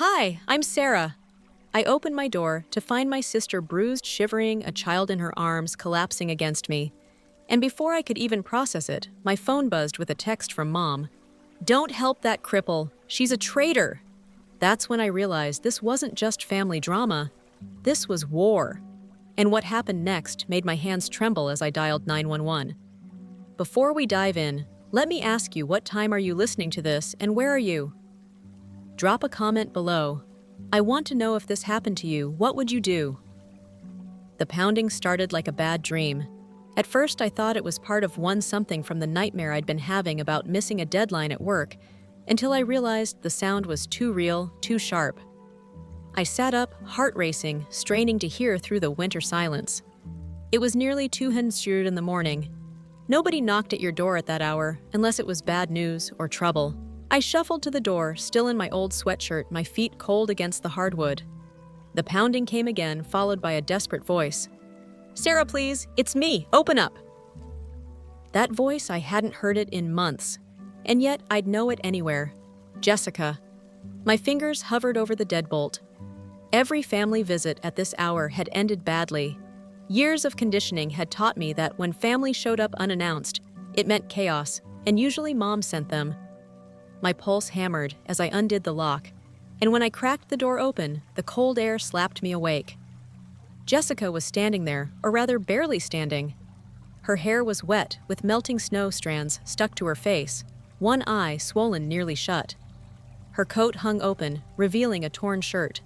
Hi, I'm Sarah. I opened my door to find my sister bruised, shivering, a child in her arms collapsing against me. And before I could even process it, my phone buzzed with a text from Mom. "Don't help that cripple. She's a traitor." That's when I realized this wasn't just family drama. This was war. And what happened next made my hands tremble as I dialed 911. Before we dive in, let me ask you, what time are you listening to this and where are you? Drop a comment below. I want to know, if this happened to you, what would you do? The pounding started like a bad dream. At first I thought it was part of something from the nightmare I'd been having about missing a deadline at work, until I realized the sound was too real, too sharp. I sat up, heart racing, straining to hear through the winter silence. It was nearly 2:00 in the morning. Nobody knocked at your door at that hour, unless it was bad news or trouble. I shuffled to the door, still in my old sweatshirt, my feet cold against the hardwood. The pounding came again, followed by a desperate voice. "Sarah, please, it's me, open up." That voice, I hadn't heard it in months, and yet I'd know it anywhere. Jessica. My fingers hovered over the deadbolt. Every family visit at this hour had ended badly. Years of conditioning had taught me that when family showed up unannounced, it meant chaos, and usually Mom sent them. My pulse hammered as I undid the lock, and when I cracked the door open, the cold air slapped me awake. Jessica was standing there, or rather barely standing. Her hair was wet, with melting snow strands stuck to her face, one eye swollen nearly shut. Her coat hung open, revealing a torn shirt.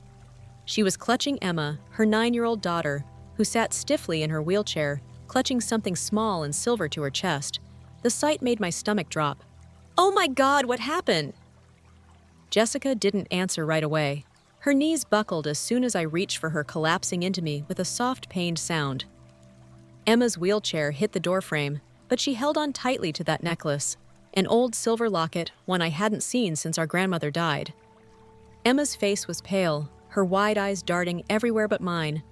She was clutching Emma, her 9-year-old daughter, who sat stiffly in her wheelchair, clutching something small and silver to her chest. The sight made my stomach drop. "Oh my God, what happened?" Jessica didn't answer right away. Her knees buckled as soon as I reached for her, collapsing into me with a soft, pained sound. Emma's wheelchair hit the doorframe, but she held on tightly to that necklace, an old silver locket, one I hadn't seen since our grandmother died. Emma's face was pale, her wide eyes darting everywhere but mine.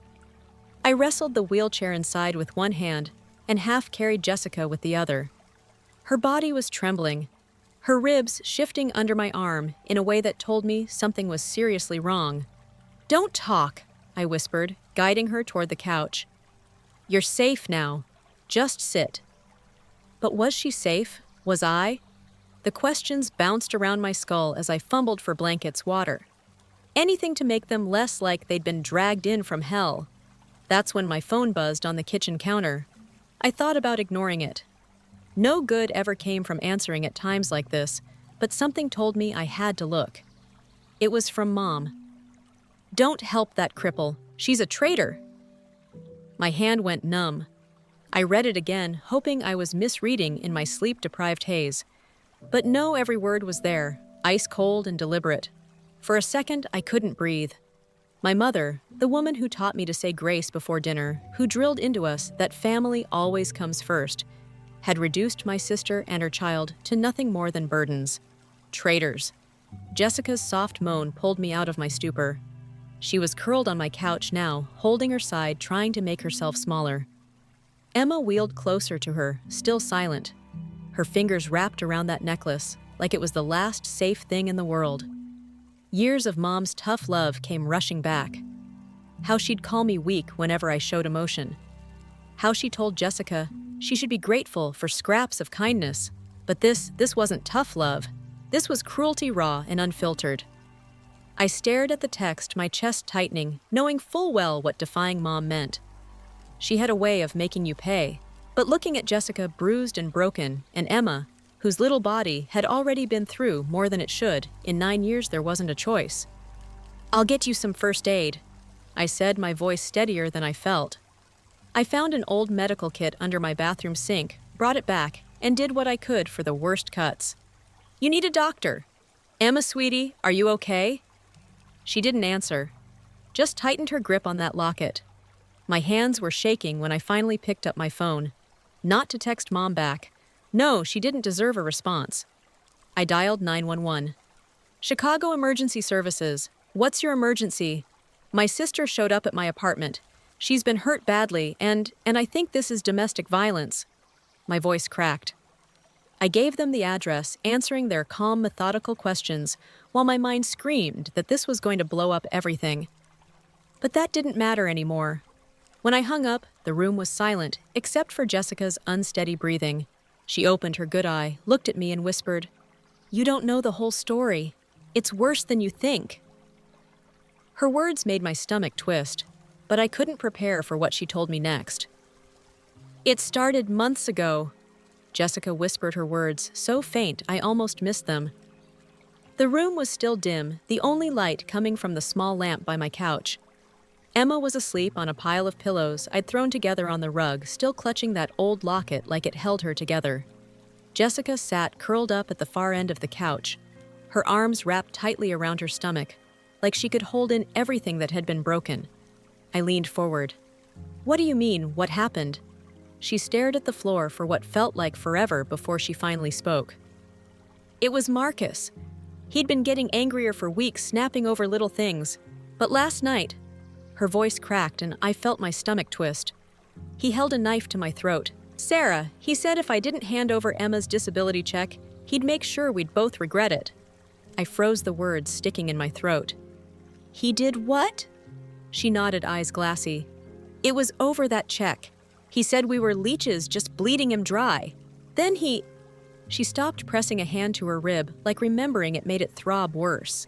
I wrestled the wheelchair inside with one hand and half carried Jessica with the other. Her body was trembling, her ribs shifting under my arm in a way that told me something was seriously wrong. "Don't talk," I whispered, guiding her toward the couch. "You're safe now. Just sit." But was she safe? Was I? The questions bounced around my skull as I fumbled for blankets, water. Anything to make them less like they'd been dragged in from hell. That's when my phone buzzed on the kitchen counter. I thought about ignoring it. No good ever came from answering at times like this, but something told me I had to look. It was from Mom. "Don't help that cripple. She's a traitor." My hand went numb. I read it again, hoping I was misreading in my sleep-deprived haze. But no, every word was there, ice cold and deliberate. For a second, I couldn't breathe. My mother, the woman who taught me to say grace before dinner, who drilled into us that family always comes first, had reduced my sister and her child to nothing more than burdens. Traitors. Jessica's soft moan pulled me out of my stupor. She was curled on my couch now, holding her side, trying to make herself smaller. Emma wheeled closer to her, still silent. Her fingers wrapped around that necklace, like it was the last safe thing in the world. Years of Mom's tough love came rushing back. How she'd call me weak whenever I showed emotion. How she told Jessica she should be grateful for scraps of kindness. But this wasn't tough love. This was cruelty, raw and unfiltered. I stared at the text, my chest tightening, knowing full well what defying Mom meant. She had a way of making you pay. But looking at Jessica, bruised and broken, and Emma, whose little body had already been through more than it should, in 9 years there wasn't a choice. "I'll get you some first aid," I said, my voice steadier than I felt. I found an old medical kit under my bathroom sink, brought it back, and did what I could for the worst cuts. "You need a doctor. Emma, sweetie, are you okay?" She didn't answer, just tightened her grip on that locket. My hands were shaking when I finally picked up my phone. Not to text Mom back. No, she didn't deserve a response. I dialed 911. "Chicago Emergency Services. What's your emergency? My sister showed up at my apartment. She's been hurt badly, and I think this is domestic violence." My voice cracked. I gave them the address, answering their calm, methodical questions, while my mind screamed that this was going to blow up everything. But that didn't matter anymore. When I hung up, the room was silent, except for Jessica's unsteady breathing. She opened her good eye, looked at me, and whispered, "You don't know the whole story. It's worse than you think." Her words made my stomach twist, but I couldn't prepare for what she told me next. "It started months ago." Jessica whispered her words, so faint I almost missed them. The room was still dim, the only light coming from the small lamp by my couch. Emma was asleep on a pile of pillows I'd thrown together on the rug, still clutching that old locket like it held her together. Jessica sat curled up at the far end of the couch, her arms wrapped tightly around her stomach, like she could hold in everything that had been broken. I leaned forward. "What do you mean, what happened?" She stared at the floor for what felt like forever before she finally spoke. "It was Marcus. He'd been getting angrier for weeks, snapping over little things. But last night," her voice cracked and I felt my stomach twist. "He held a knife to my throat. Sarah, he said if I didn't hand over Emma's disability check, he'd make sure we'd both regret it." I froze, the words sticking in my throat. "He did what?" She nodded, eyes glassy. "It was over that check. He said we were leeches just bleeding him dry. Then he..." She stopped, pressing a hand to her rib, like remembering it made it throb worse.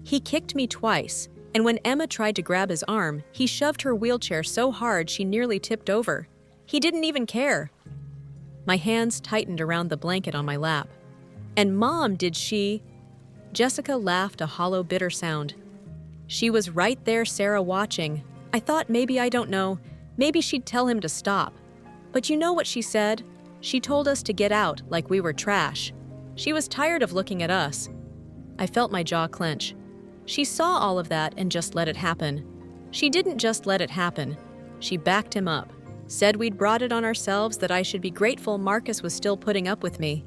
"He kicked me twice, and when Emma tried to grab his arm, he shoved her wheelchair so hard she nearly tipped over. He didn't even care." My hands tightened around the blanket on my lap. "And Mom, did she..." Jessica laughed, a hollow, bitter sound. "She was right there, Sarah, watching. I thought maybe, I don't know, maybe she'd tell him to stop. But you know what she said? She told us to get out, like we were trash. She was tired of looking at us." I felt my jaw clench. She saw all of that and just let it happen. She didn't just let it happen. She backed him up, said we'd brought it on ourselves, that I should be grateful Marcus was still putting up with me.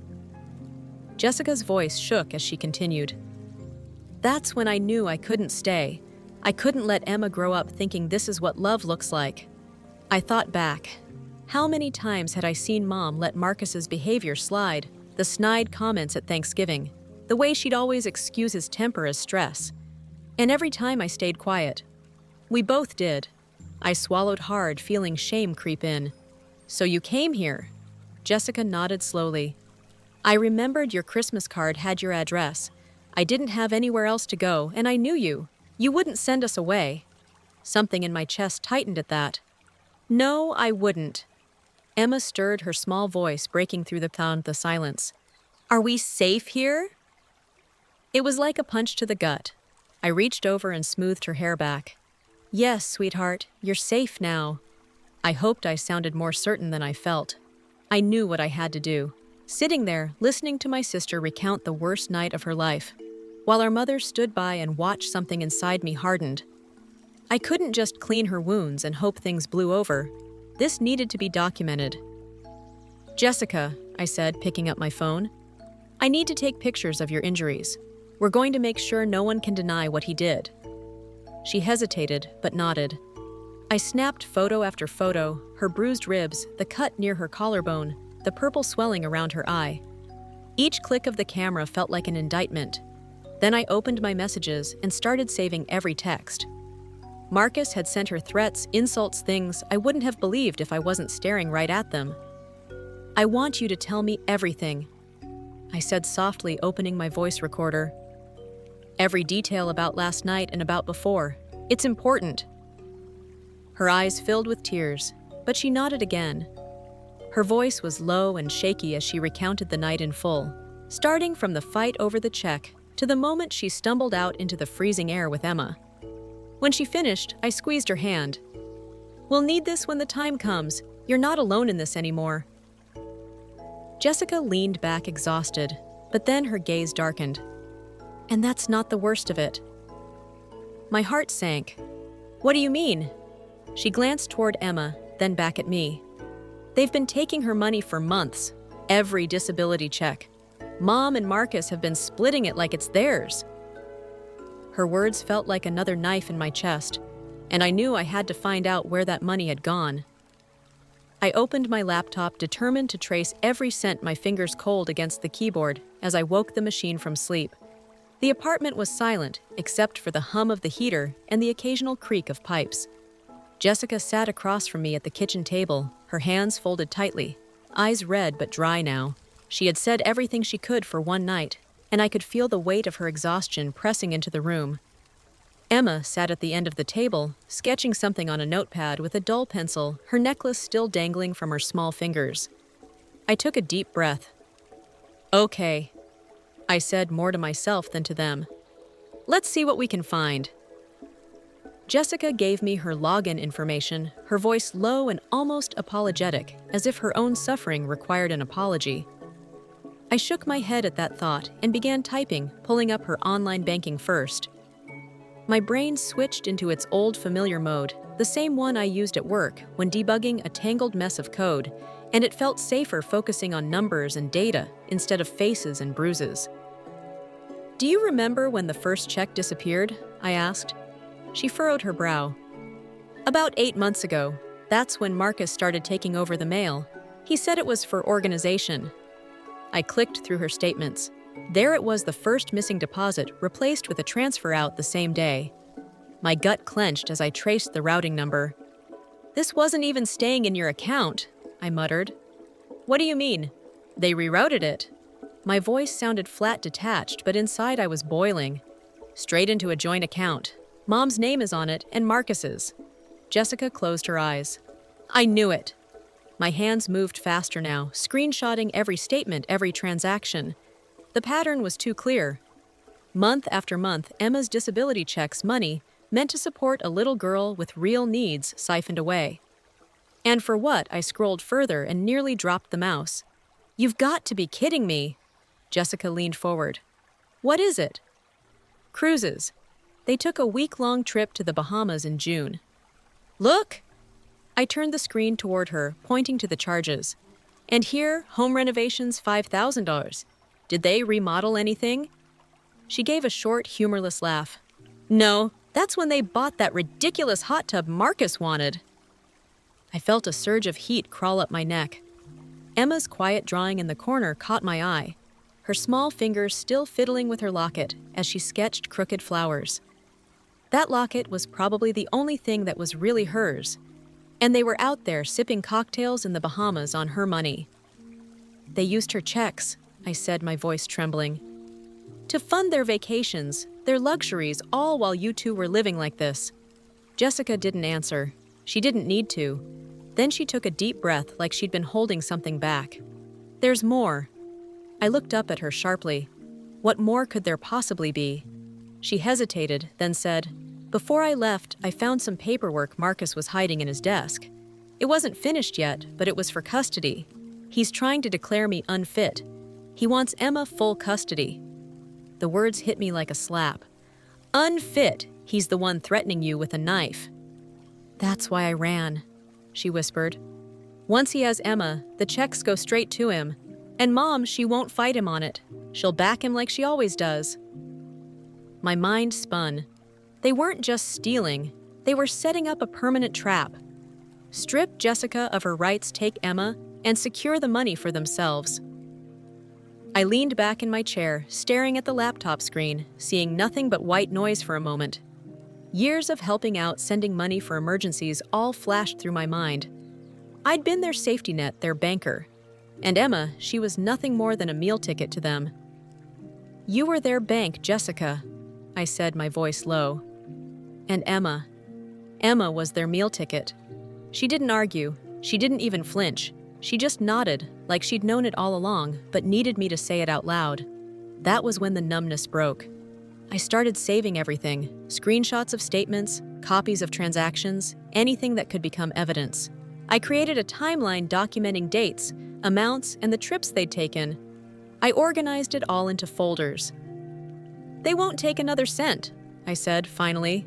Jessica's voice shook as she continued. "That's when I knew I couldn't stay. I couldn't let Emma grow up thinking this is what love looks like." I thought back. How many times had I seen Mom let Marcus's behavior slide? The snide comments at Thanksgiving, the way she'd always excuse his temper as stress. And every time I stayed quiet. We both did. I swallowed hard, feeling shame creep in. "So you came here?" Jessica nodded slowly. "I remembered your Christmas card had your address. I didn't have anywhere else to go, and I knew you. You wouldn't send us away." Something in my chest tightened at that. "No, I wouldn't." Emma stirred, her small voice breaking through the silence. "Are we safe here?" It was like a punch to the gut. I reached over and smoothed her hair back. "Yes, sweetheart, you're safe now." I hoped I sounded more certain than I felt. I knew what I had to do. Sitting there, listening to my sister recount the worst night of her life, while our mother stood by and watched, something inside me hardened. I couldn't just clean her wounds and hope things blew over. This needed to be documented. "Jessica," I said, picking up my phone, "I need to take pictures of your injuries. We're going to make sure no one can deny what he did." She hesitated, but nodded. I snapped photo after photo, her bruised ribs, the cut near her collarbone, the purple swelling around her eye. Each click of the camera felt like an indictment. Then I opened my messages and started saving every text. Marcus had sent her threats, insults, things I wouldn't have believed if I wasn't staring right at them. "I want you to tell me everything," I said softly, opening my voice recorder. "Every detail about last night and about before. It's important." Her eyes filled with tears, but she nodded again. Her voice was low and shaky as she recounted the night in full, starting from the fight over the check to the moment she stumbled out into the freezing air with Emma. When she finished, I squeezed her hand. "We'll need this when the time comes. You're not alone in this anymore." Jessica leaned back exhausted, but then her gaze darkened. "And that's not the worst of it." My heart sank. "What do you mean?" She glanced toward Emma, then back at me. "They've been taking her money for months. Every disability check. Mom and Marcus have been splitting it like it's theirs." Her words felt like another knife in my chest, and I knew I had to find out where that money had gone. I opened my laptop, determined to trace every cent, my fingers cold against the keyboard as I woke the machine from sleep. The apartment was silent, except for the hum of the heater and the occasional creak of pipes. Jessica sat across from me at the kitchen table, her hands folded tightly, eyes red but dry now. She had said everything she could for one night, and I could feel the weight of her exhaustion pressing into the room. Emma sat at the end of the table, sketching something on a notepad with a dull pencil, her necklace still dangling from her small fingers. I took a deep breath. "Okay," I said more to myself than to them. "Let's see what we can find." Jessica gave me her login information, her voice low and almost apologetic, as if her own suffering required an apology. I shook my head at that thought and began typing, pulling up her online banking first. My brain switched into its old familiar mode, the same one I used at work when debugging a tangled mess of code, and it felt safer focusing on numbers and data instead of faces and bruises. "Do you remember when the first check disappeared?" I asked. She furrowed her brow. "About 8 months ago. That's when Marcus started taking over the mail. He said it was for organization." I clicked through her statements. There it was, the first missing deposit, replaced with a transfer out the same day. My gut clenched as I traced the routing number. "This wasn't even staying in your account," I muttered. "What do you mean?" "They rerouted it." My voice sounded flat detached, but inside I was boiling. "Straight into a joint account. Mom's name is on it, and Marcus's." Jessica closed her eyes. "I knew it." My hands moved faster now, screenshotting every statement, every transaction. The pattern was too clear. Month after month, Emma's disability checks money meant to support a little girl with real needs siphoned away. And for what? I scrolled further and nearly dropped the mouse. "You've got to be kidding me." Jessica leaned forward. "What is it?" "Cruises. They took a week-long trip to the Bahamas in June." "Look!" I turned the screen toward her, pointing to the charges. "And here, home renovations $5,000. Did they remodel anything?" She gave a short, humorless laugh. "No, that's when they bought that ridiculous hot tub Marcus wanted." I felt a surge of heat crawl up my neck. Emma's quiet drawing in the corner caught my eye, her small fingers still fiddling with her locket as she sketched crooked flowers. That locket was probably the only thing that was really hers, and they were out there sipping cocktails in the Bahamas on her money. "They used her checks," I said, my voice trembling, "to fund their vacations, their luxuries, all while you two were living like this." Jessica didn't answer. She didn't need to. Then she took a deep breath like she'd been holding something back. "There's more." I looked up at her sharply. What more could there possibly be? She hesitated, then said, "Before I left, I found some paperwork Marcus was hiding in his desk. It wasn't finished yet, but it was for custody. He's trying to declare me unfit. He wants Emma full custody." The words hit me like a slap. "Unfit? He's the one threatening you with a knife." "That's why I ran," she whispered. "Once he has Emma, the checks go straight to him. And Mom, she won't fight him on it. She'll back him like she always does." My mind spun. They weren't just stealing, they were setting up a permanent trap. Strip Jessica of her rights, take Emma, and secure the money for themselves. I leaned back in my chair, staring at the laptop screen, seeing nothing but white noise for a moment. Years of helping out, sending money for emergencies all flashed through my mind. I'd been their safety net, their banker. And Emma, she was nothing more than a meal ticket to them. "You were their bank, Jessica," I said, my voice low. "And Emma. Emma was their meal ticket." She didn't argue. She didn't even flinch. She just nodded, like she'd known it all along, but needed me to say it out loud. That was when the numbness broke. I started saving everything, screenshots of statements, copies of transactions, anything that could become evidence. I created a timeline documenting dates, amounts, and the trips they'd taken. I organized it all into folders. "They won't take another cent," I said, finally.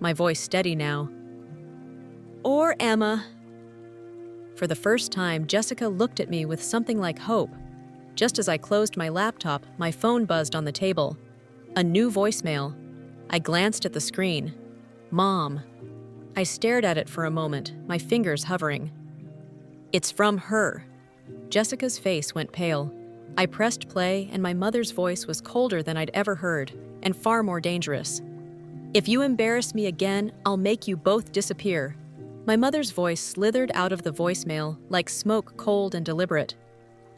My voice steady now. "Or Emma." For the first time, Jessica looked at me with something like hope. Just as I closed my laptop, my phone buzzed on the table. A new voicemail. I glanced at the screen. Mom. I stared at it for a moment, my fingers hovering. "It's from her." Jessica's face went pale. I pressed play, and my mother's voice was colder than I'd ever heard, and far more dangerous. "If you embarrass me again, I'll make you both disappear." My mother's voice slithered out of the voicemail like smoke, cold and deliberate.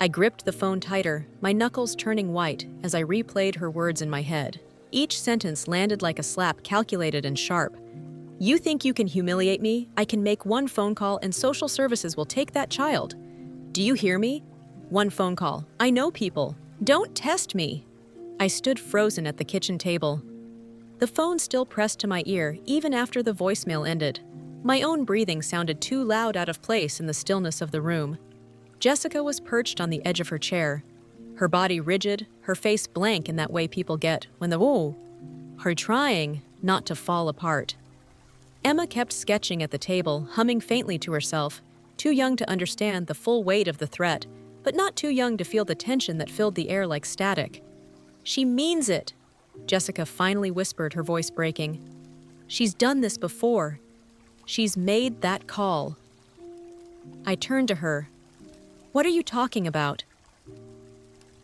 I gripped the phone tighter, my knuckles turning white as I replayed her words in my head. Each sentence landed like a slap, calculated and sharp. "You think you can humiliate me? I can make one phone call and social services will take that child. Do you hear me? One phone call. I know people. Don't test me." I stood frozen at the kitchen table. The phone still pressed to my ear even after the voicemail ended. My own breathing sounded too loud, out of place in the stillness of the room. Jessica was perched on the edge of her chair, her body rigid, her face blank in that way people get when her trying not to fall apart. Emma kept sketching at the table, humming faintly to herself, too young to understand the full weight of the threat, but not too young to feel the tension that filled the air like static. "She means it," Jessica finally whispered, her voice breaking. "She's done this before. She's made that call." I turned to her. "What are you talking about?"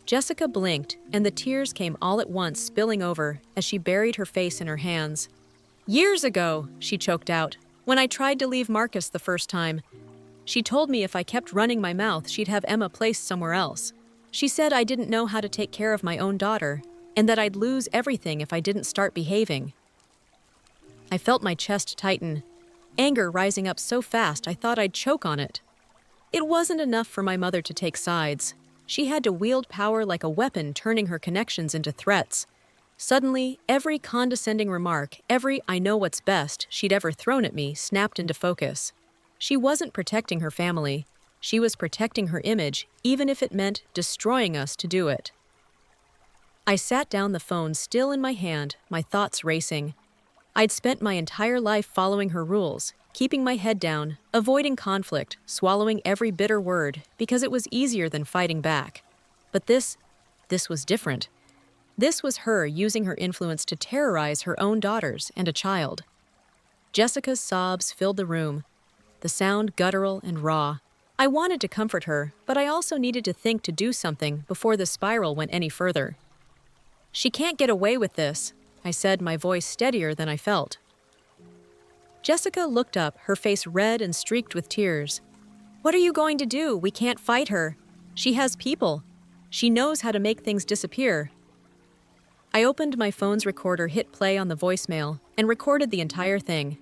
Jessica blinked, and the tears came all at once, spilling over as she buried her face in her hands. "Years ago," she choked out, "when I tried to leave Marcus the first time. She told me if I kept running my mouth, she'd have Emma placed somewhere else. She said I didn't know how to take care of my own daughter, and that I'd lose everything if I didn't start behaving." I felt my chest tighten, anger rising up so fast I thought I'd choke on it. It wasn't enough for my mother to take sides. She had to wield power like a weapon, turning her connections into threats. Suddenly, every condescending remark, every "I know what's best" she'd ever thrown at me snapped into focus. She wasn't protecting her family. She was protecting her image, even if it meant destroying us to do it. I sat down, the phone still in my hand, my thoughts racing. I'd spent my entire life following her rules, keeping my head down, avoiding conflict, swallowing every bitter word because it was easier than fighting back. But this was different. This was her using her influence to terrorize her own daughters and a child. Jessica's sobs filled the room, the sound guttural and raw. I wanted to comfort her, but I also needed to think, to do something before the spiral went any further. "She can't get away with this," I said, my voice steadier than I felt. Jessica looked up, her face red and streaked with tears. "What are you going to do? We can't fight her. She has people. She knows how to make things disappear." I opened my phone's recorder, hit play on the voicemail, and recorded the entire thing.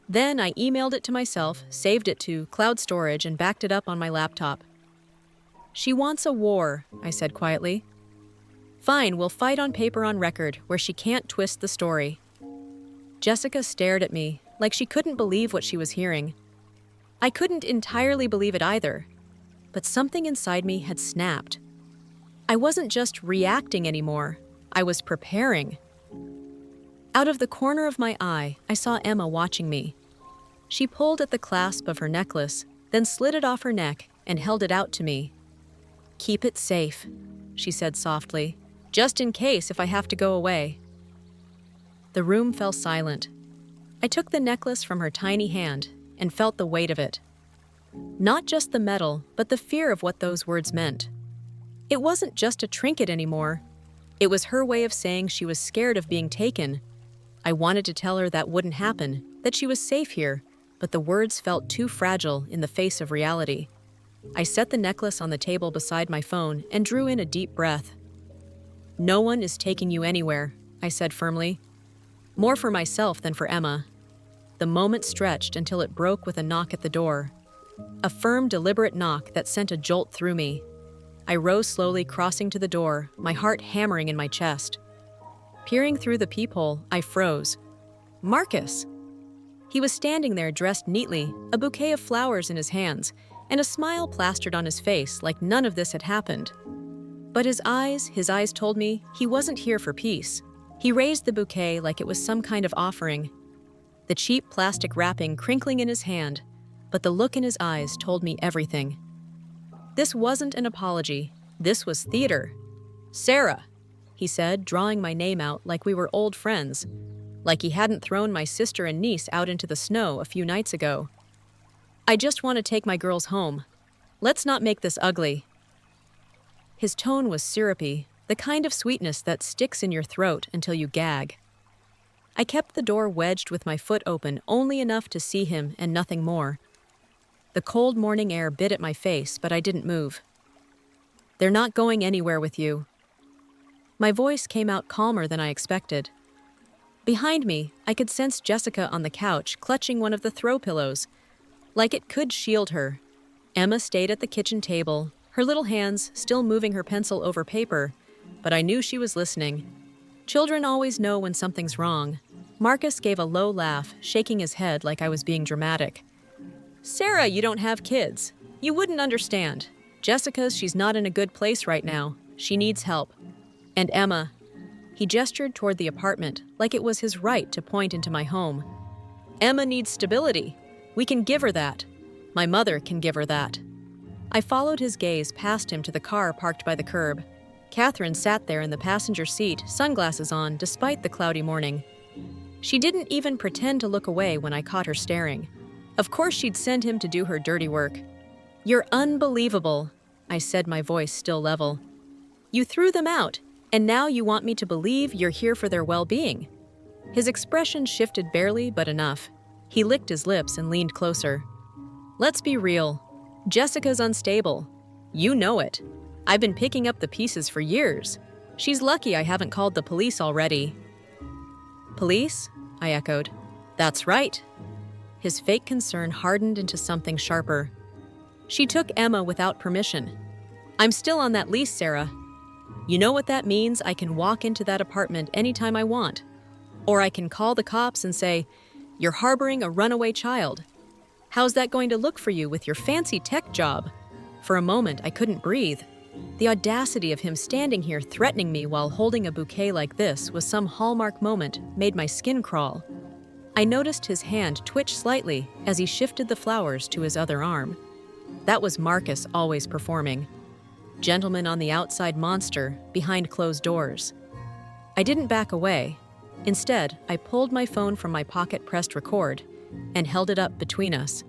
Then I emailed it to myself, saved it to cloud storage, and backed it up on my laptop. "She wants a war," I said quietly. "Fine, we'll fight on paper, on record, where she can't twist the story." Jessica stared at me, like she couldn't believe what she was hearing. I couldn't entirely believe it either, but something inside me had snapped. I wasn't just reacting anymore, I was preparing. Out of the corner of my eye, I saw Emma watching me. She pulled at the clasp of her necklace, then slid it off her neck and held it out to me. "Keep it safe," she said softly, "just in case if I have to go away." The room fell silent. I took the necklace from her tiny hand and felt the weight of it. Not just the metal, but the fear of what those words meant. It wasn't just a trinket anymore. It was her way of saying she was scared of being taken. I wanted to tell her that wouldn't happen, that she was safe here, but the words felt too fragile in the face of reality. I set the necklace on the table beside my phone and drew in a deep breath. "No one is taking you anywhere," I said firmly. More for myself than for Emma. The moment stretched until it broke with a knock at the door. A firm, deliberate knock that sent a jolt through me. I rose slowly, crossing to the door, my heart hammering in my chest. Peering through the peephole, I froze. Marcus! He was standing there, dressed neatly, a bouquet of flowers in his hands, and a smile plastered on his face like none of this had happened. But his eyes told me he wasn't here for peace. He raised the bouquet like it was some kind of offering, the cheap plastic wrapping crinkling in his hand, but the look in his eyes told me everything. This wasn't an apology. This was theater. "Sarah," he said, drawing my name out like we were old friends, like he hadn't thrown my sister and niece out into the snow a few nights ago. "I just want to take my girls home. Let's not make this ugly." His tone was syrupy, the kind of sweetness that sticks in your throat until you gag. I kept the door wedged with my foot open only enough to see him and nothing more. The cold morning air bit at my face, but I didn't move. "They're not going anywhere with you." My voice came out calmer than I expected. Behind me, I could sense Jessica on the couch clutching one of the throw pillows, like it could shield her. Emma stayed at the kitchen table, her little hands still moving her pencil over paper, but I knew she was listening. Children always know when something's wrong. Marcus gave a low laugh, shaking his head like I was being dramatic. "Sarah, you don't have kids. You wouldn't understand. She's not in a good place right now. She needs help. And Emma," he gestured toward the apartment like it was his right to point into my home. "Emma needs stability. We can give her that. My mother can give her that." I followed his gaze past him to the car parked by the curb. Catherine sat there in the passenger seat, sunglasses on, despite the cloudy morning. She didn't even pretend to look away when I caught her staring. Of course she'd send him to do her dirty work. "You're unbelievable," I said, my voice still level. "You threw them out, and now you want me to believe you're here for their well-being." His expression shifted barely, but enough. He licked his lips and leaned closer. "Let's be real. Jessica's unstable. You know it. I've been picking up the pieces for years. She's lucky I haven't called the police already." "Police?" I echoed. "That's right." His fake concern hardened into something sharper. "She took Emma without permission. I'm still on that lease, Sarah. You know what that means? I can walk into that apartment anytime I want. Or I can call the cops and say, 'You're harboring a runaway child.' How's that going to look for you with your fancy tech job?" For a moment, I couldn't breathe. The audacity of him standing here threatening me while holding a bouquet like this was some hallmark moment made my skin crawl. I noticed his hand twitch slightly as he shifted the flowers to his other arm. That was Marcus always performing. Gentleman on the outside, monster behind closed doors. I didn't back away. Instead, I pulled my phone from my pocket, pressed record, and held it up between us.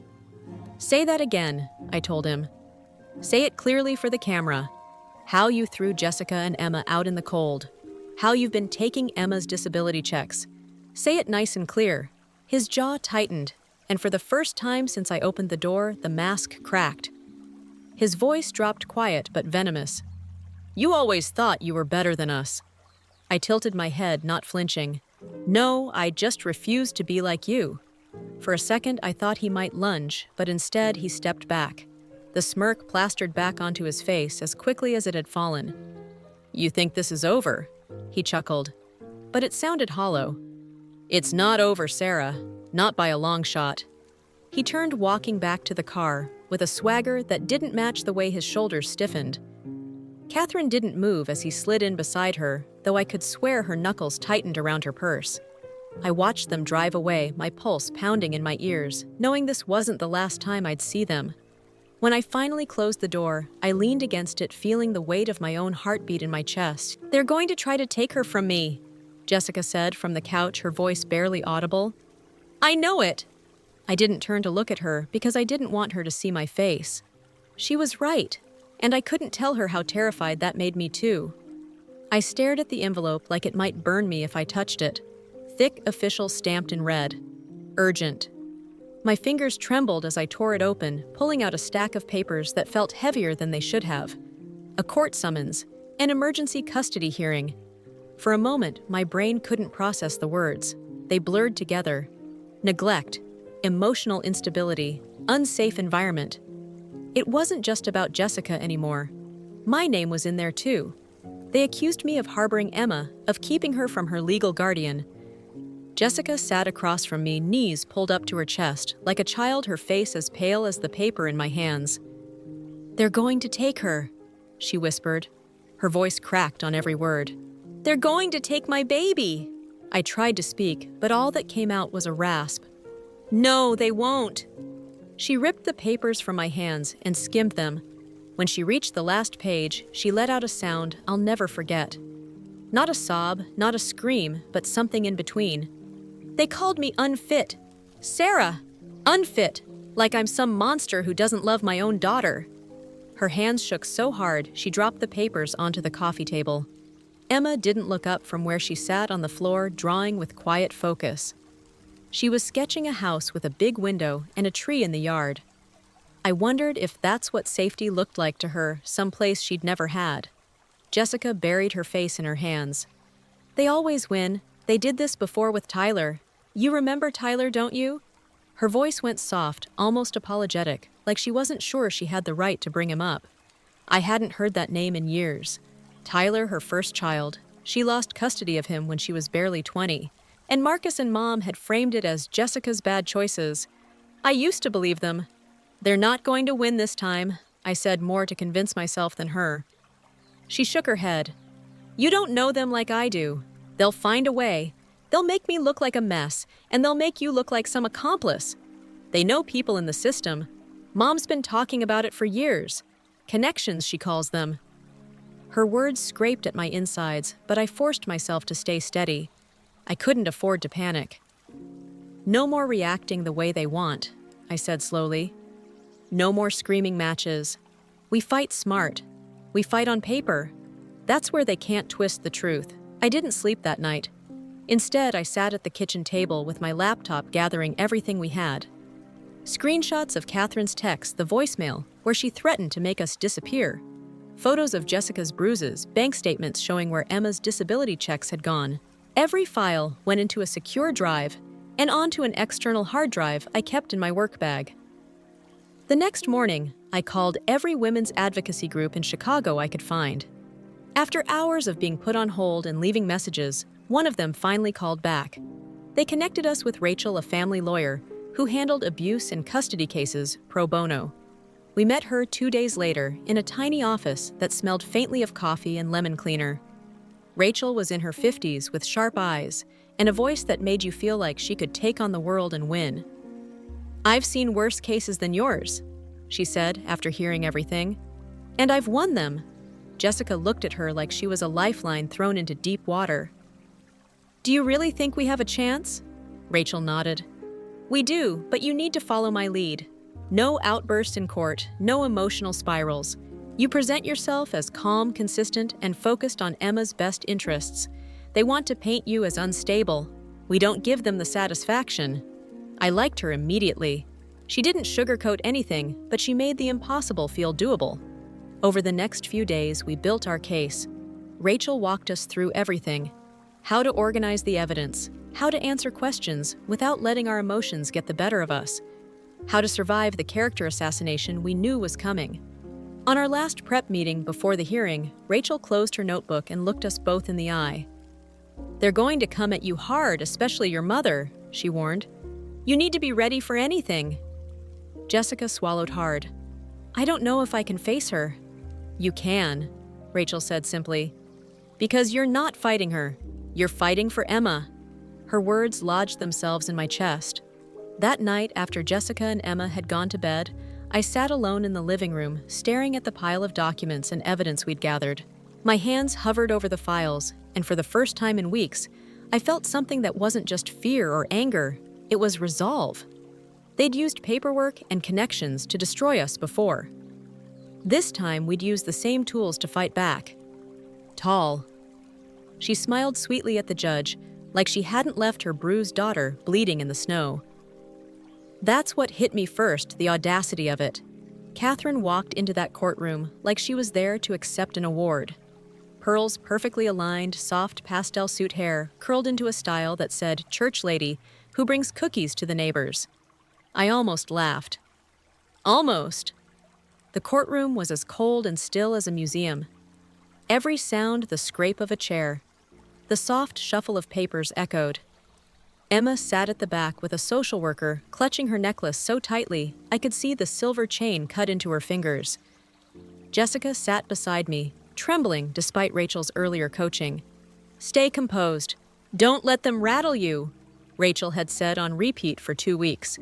"Say that again," I told him. "Say it clearly for the camera. How you threw Jessica and Emma out in the cold. How you've been taking Emma's disability checks. Say it nice and clear." His jaw tightened, and for the first time since I opened the door, the mask cracked. His voice dropped quiet but venomous. "You always thought you were better than us." I tilted my head, not flinching. "No, I just refused to be like you." For a second, I thought he might lunge, but instead he stepped back. The smirk plastered back onto his face as quickly as it had fallen. "You think this is over?" he chuckled. But it sounded hollow. "It's not over, Sarah. Not by a long shot." He turned, walking back to the car, with a swagger that didn't match the way his shoulders stiffened. Catherine didn't move as he slid in beside her, though I could swear her knuckles tightened around her purse. I watched them drive away, my pulse pounding in my ears, knowing this wasn't the last time I'd see them. When I finally closed the door, I leaned against it, feeling the weight of my own heartbeat in my chest. "They're going to try to take her from me," Jessica said from the couch, her voice barely audible. "I know it." I didn't turn to look at her because I didn't want her to see my face. She was right, and I couldn't tell her how terrified that made me too. I stared at the envelope like it might burn me if I touched it. Thick, official, stamped in red. Urgent. My fingers trembled as I tore it open, pulling out a stack of papers that felt heavier than they should have. A court summons, an emergency custody hearing. For a moment, my brain couldn't process the words. They blurred together. Neglect, emotional instability, unsafe environment. It wasn't just about Jessica anymore. My name was in there too. They accused me of harboring Emma, of keeping her from her legal guardian. Jessica sat across from me, knees pulled up to her chest, like a child, her face as pale as the paper in my hands. "They're going to take her," she whispered. Her voice cracked on every word. "They're going to take my baby." I tried to speak, but all that came out was a rasp. "No, they won't." She ripped the papers from my hands and skimmed them. When she reached the last page, she let out a sound I'll never forget. Not a sob, not a scream, but something in between. "They called me unfit. Sarah! Unfit! Like I'm some monster who doesn't love my own daughter." Her hands shook so hard she dropped the papers onto the coffee table. Emma didn't look up from where she sat on the floor, drawing with quiet focus. She was sketching a house with a big window and a tree in the yard. I wondered if that's what safety looked like to her, someplace she'd never had. Jessica buried her face in her hands. They always win. They did this before with Tyler. You remember Tyler, don't you? Her voice went soft, almost apologetic, like she wasn't sure she had the right to bring him up. I hadn't heard that name in years. Tyler, her first child. She lost custody of him when she was barely 20. And Marcus and Mom had framed it as Jessica's bad choices. I used to believe them. They're not going to win this time, I said, more to convince myself than her. She shook her head. You don't know them like I do. They'll find a way. They'll make me look like a mess, and they'll make you look like some accomplice. They know people in the system. Mom's been talking about it for years. Connections, she calls them. Her words scraped at my insides, but I forced myself to stay steady. I couldn't afford to panic. No more reacting the way they want, I said slowly. No more screaming matches. We fight smart. We fight on paper. That's where they can't twist the truth. I didn't sleep that night. Instead, I sat at the kitchen table with my laptop gathering everything we had. Screenshots of Catherine's text, the voicemail, where she threatened to make us disappear. Photos of Jessica's bruises, bank statements showing where Emma's disability checks had gone. Every file went into a secure drive and onto an external hard drive I kept in my work bag. The next morning, I called every women's advocacy group in Chicago I could find. After hours of being put on hold and leaving messages, one of them finally called back. They connected us with Rachel, a family lawyer, who handled abuse and custody cases pro bono. We met her 2 days later in a tiny office that smelled faintly of coffee and lemon cleaner. Rachel was in her 50s with sharp eyes and a voice that made you feel like she could take on the world and win. I've seen worse cases than yours, she said after hearing everything. And I've won them. Jessica looked at her like she was a lifeline thrown into deep water. Do you really think we have a chance? Rachel nodded. We do, but you need to follow my lead. No outbursts in court, no emotional spirals. You present yourself as calm, consistent, and focused on Emma's best interests. They want to paint you as unstable. We don't give them the satisfaction. I liked her immediately. She didn't sugarcoat anything, but she made the impossible feel doable. Over the next few days, we built our case. Rachel walked us through everything. How to organize the evidence, how to answer questions without letting our emotions get the better of us, how to survive the character assassination we knew was coming. On our last prep meeting before the hearing, Rachel closed her notebook and looked us both in the eye. They're going to come at you hard, especially your mother, she warned. You need to be ready for anything. Jessica swallowed hard. I don't know if I can face her. You can, Rachel said simply. Because you're not fighting her. You're fighting for Emma. Her words lodged themselves in my chest. That night, after Jessica and Emma had gone to bed, I sat alone in the living room, staring at the pile of documents and evidence we'd gathered. My hands hovered over the files, and for the first time in weeks, I felt something that wasn't just fear or anger. It was resolve. They'd used paperwork and connections to destroy us before. This time, we'd use the same tools to fight back. Tall. She smiled sweetly at the judge, like she hadn't left her bruised daughter bleeding in the snow. That's what hit me first, the audacity of it. Catherine walked into that courtroom like she was there to accept an award. Pearl's perfectly aligned, soft pastel suit hair curled into a style that said church lady who brings cookies to the neighbors. I almost laughed. Almost. The courtroom was as cold and still as a museum. Every sound the scrape of a chair. The soft shuffle of papers echoed. Emma sat at the back with a social worker clutching her necklace so tightly I could see the silver chain cut into her fingers. Jessica sat beside me, trembling despite Rachel's earlier coaching. Stay composed. Don't let them rattle you, Rachel had said on repeat for 2 weeks.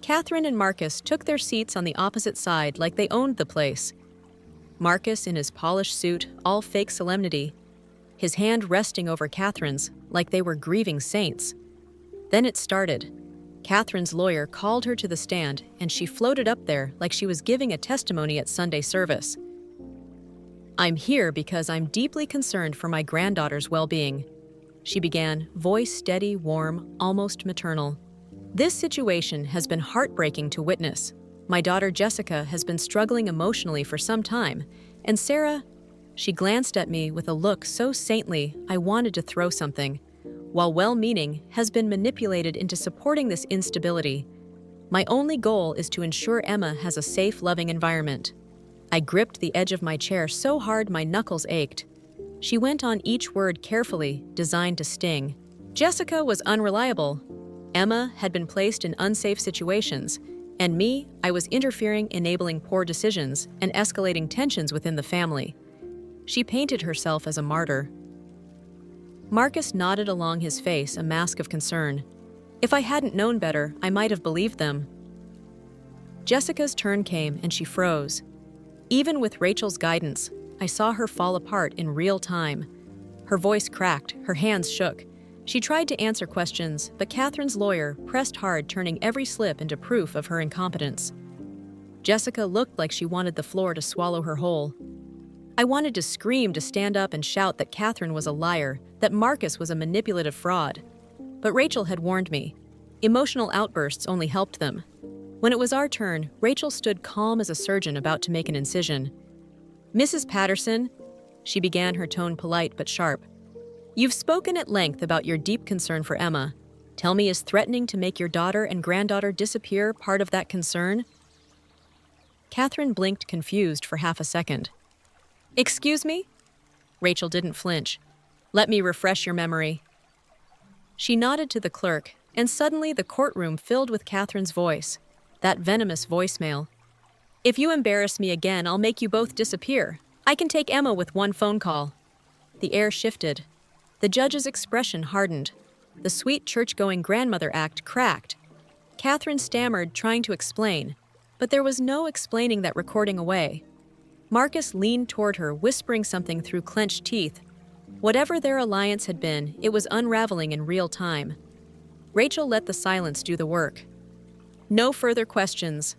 Catherine and Marcus took their seats on the opposite side like they owned the place. Marcus in his polished suit, all fake solemnity, his hand resting over Catherine's like they were grieving saints. Then it started. Catherine's lawyer called her to the stand, and she floated up there like she was giving a testimony at Sunday service. "I'm here because I'm deeply concerned for my granddaughter's well-being," she began, voice steady, warm, almost maternal. "This situation has been heartbreaking to witness. My daughter Jessica has been struggling emotionally for some time, and Sarah," she glanced at me with a look so saintly I wanted to throw something, "while well-meaning, has been manipulated into supporting this instability. My only goal is to ensure Emma has a safe, loving environment." I gripped the edge of my chair so hard my knuckles ached. She went on each word carefully, designed to sting. Jessica was unreliable. Emma had been placed in unsafe situations, and me, I was interfering, enabling poor decisions, and escalating tensions within the family. She painted herself as a martyr. Marcus nodded along his face, a mask of concern. If I hadn't known better, I might have believed them. Jessica's turn came, and she froze. Even with Rachel's guidance, I saw her fall apart in real time. Her voice cracked, her hands shook. She tried to answer questions, but Catherine's lawyer pressed hard, turning every slip into proof of her incompetence. Jessica looked like she wanted the floor to swallow her whole. I wanted to scream, to stand up and shout that Catherine was a liar, that Marcus was a manipulative fraud. But Rachel had warned me. Emotional outbursts only helped them. When it was our turn, Rachel stood calm as a surgeon about to make an incision. "Mrs. Patterson," she began, her tone polite but sharp, "you've spoken at length about your deep concern for Emma. Tell me, is threatening to make your daughter and granddaughter disappear part of that concern?" Catherine blinked, confused, for half a second. "Excuse me?" Rachel didn't flinch. "Let me refresh your memory." She nodded to the clerk, and suddenly the courtroom filled with Catherine's voice, that venomous voicemail. "If you embarrass me again, I'll make you both disappear. I can take Emma with one phone call." The air shifted. The judge's expression hardened. The sweet church-going grandmother act cracked. Catherine stammered, trying to explain, but there was no explaining that recording away. Marcus leaned toward her, whispering something through clenched teeth. Whatever their alliance had been, it was unraveling in real time. Rachel let the silence do the work. "No further questions,"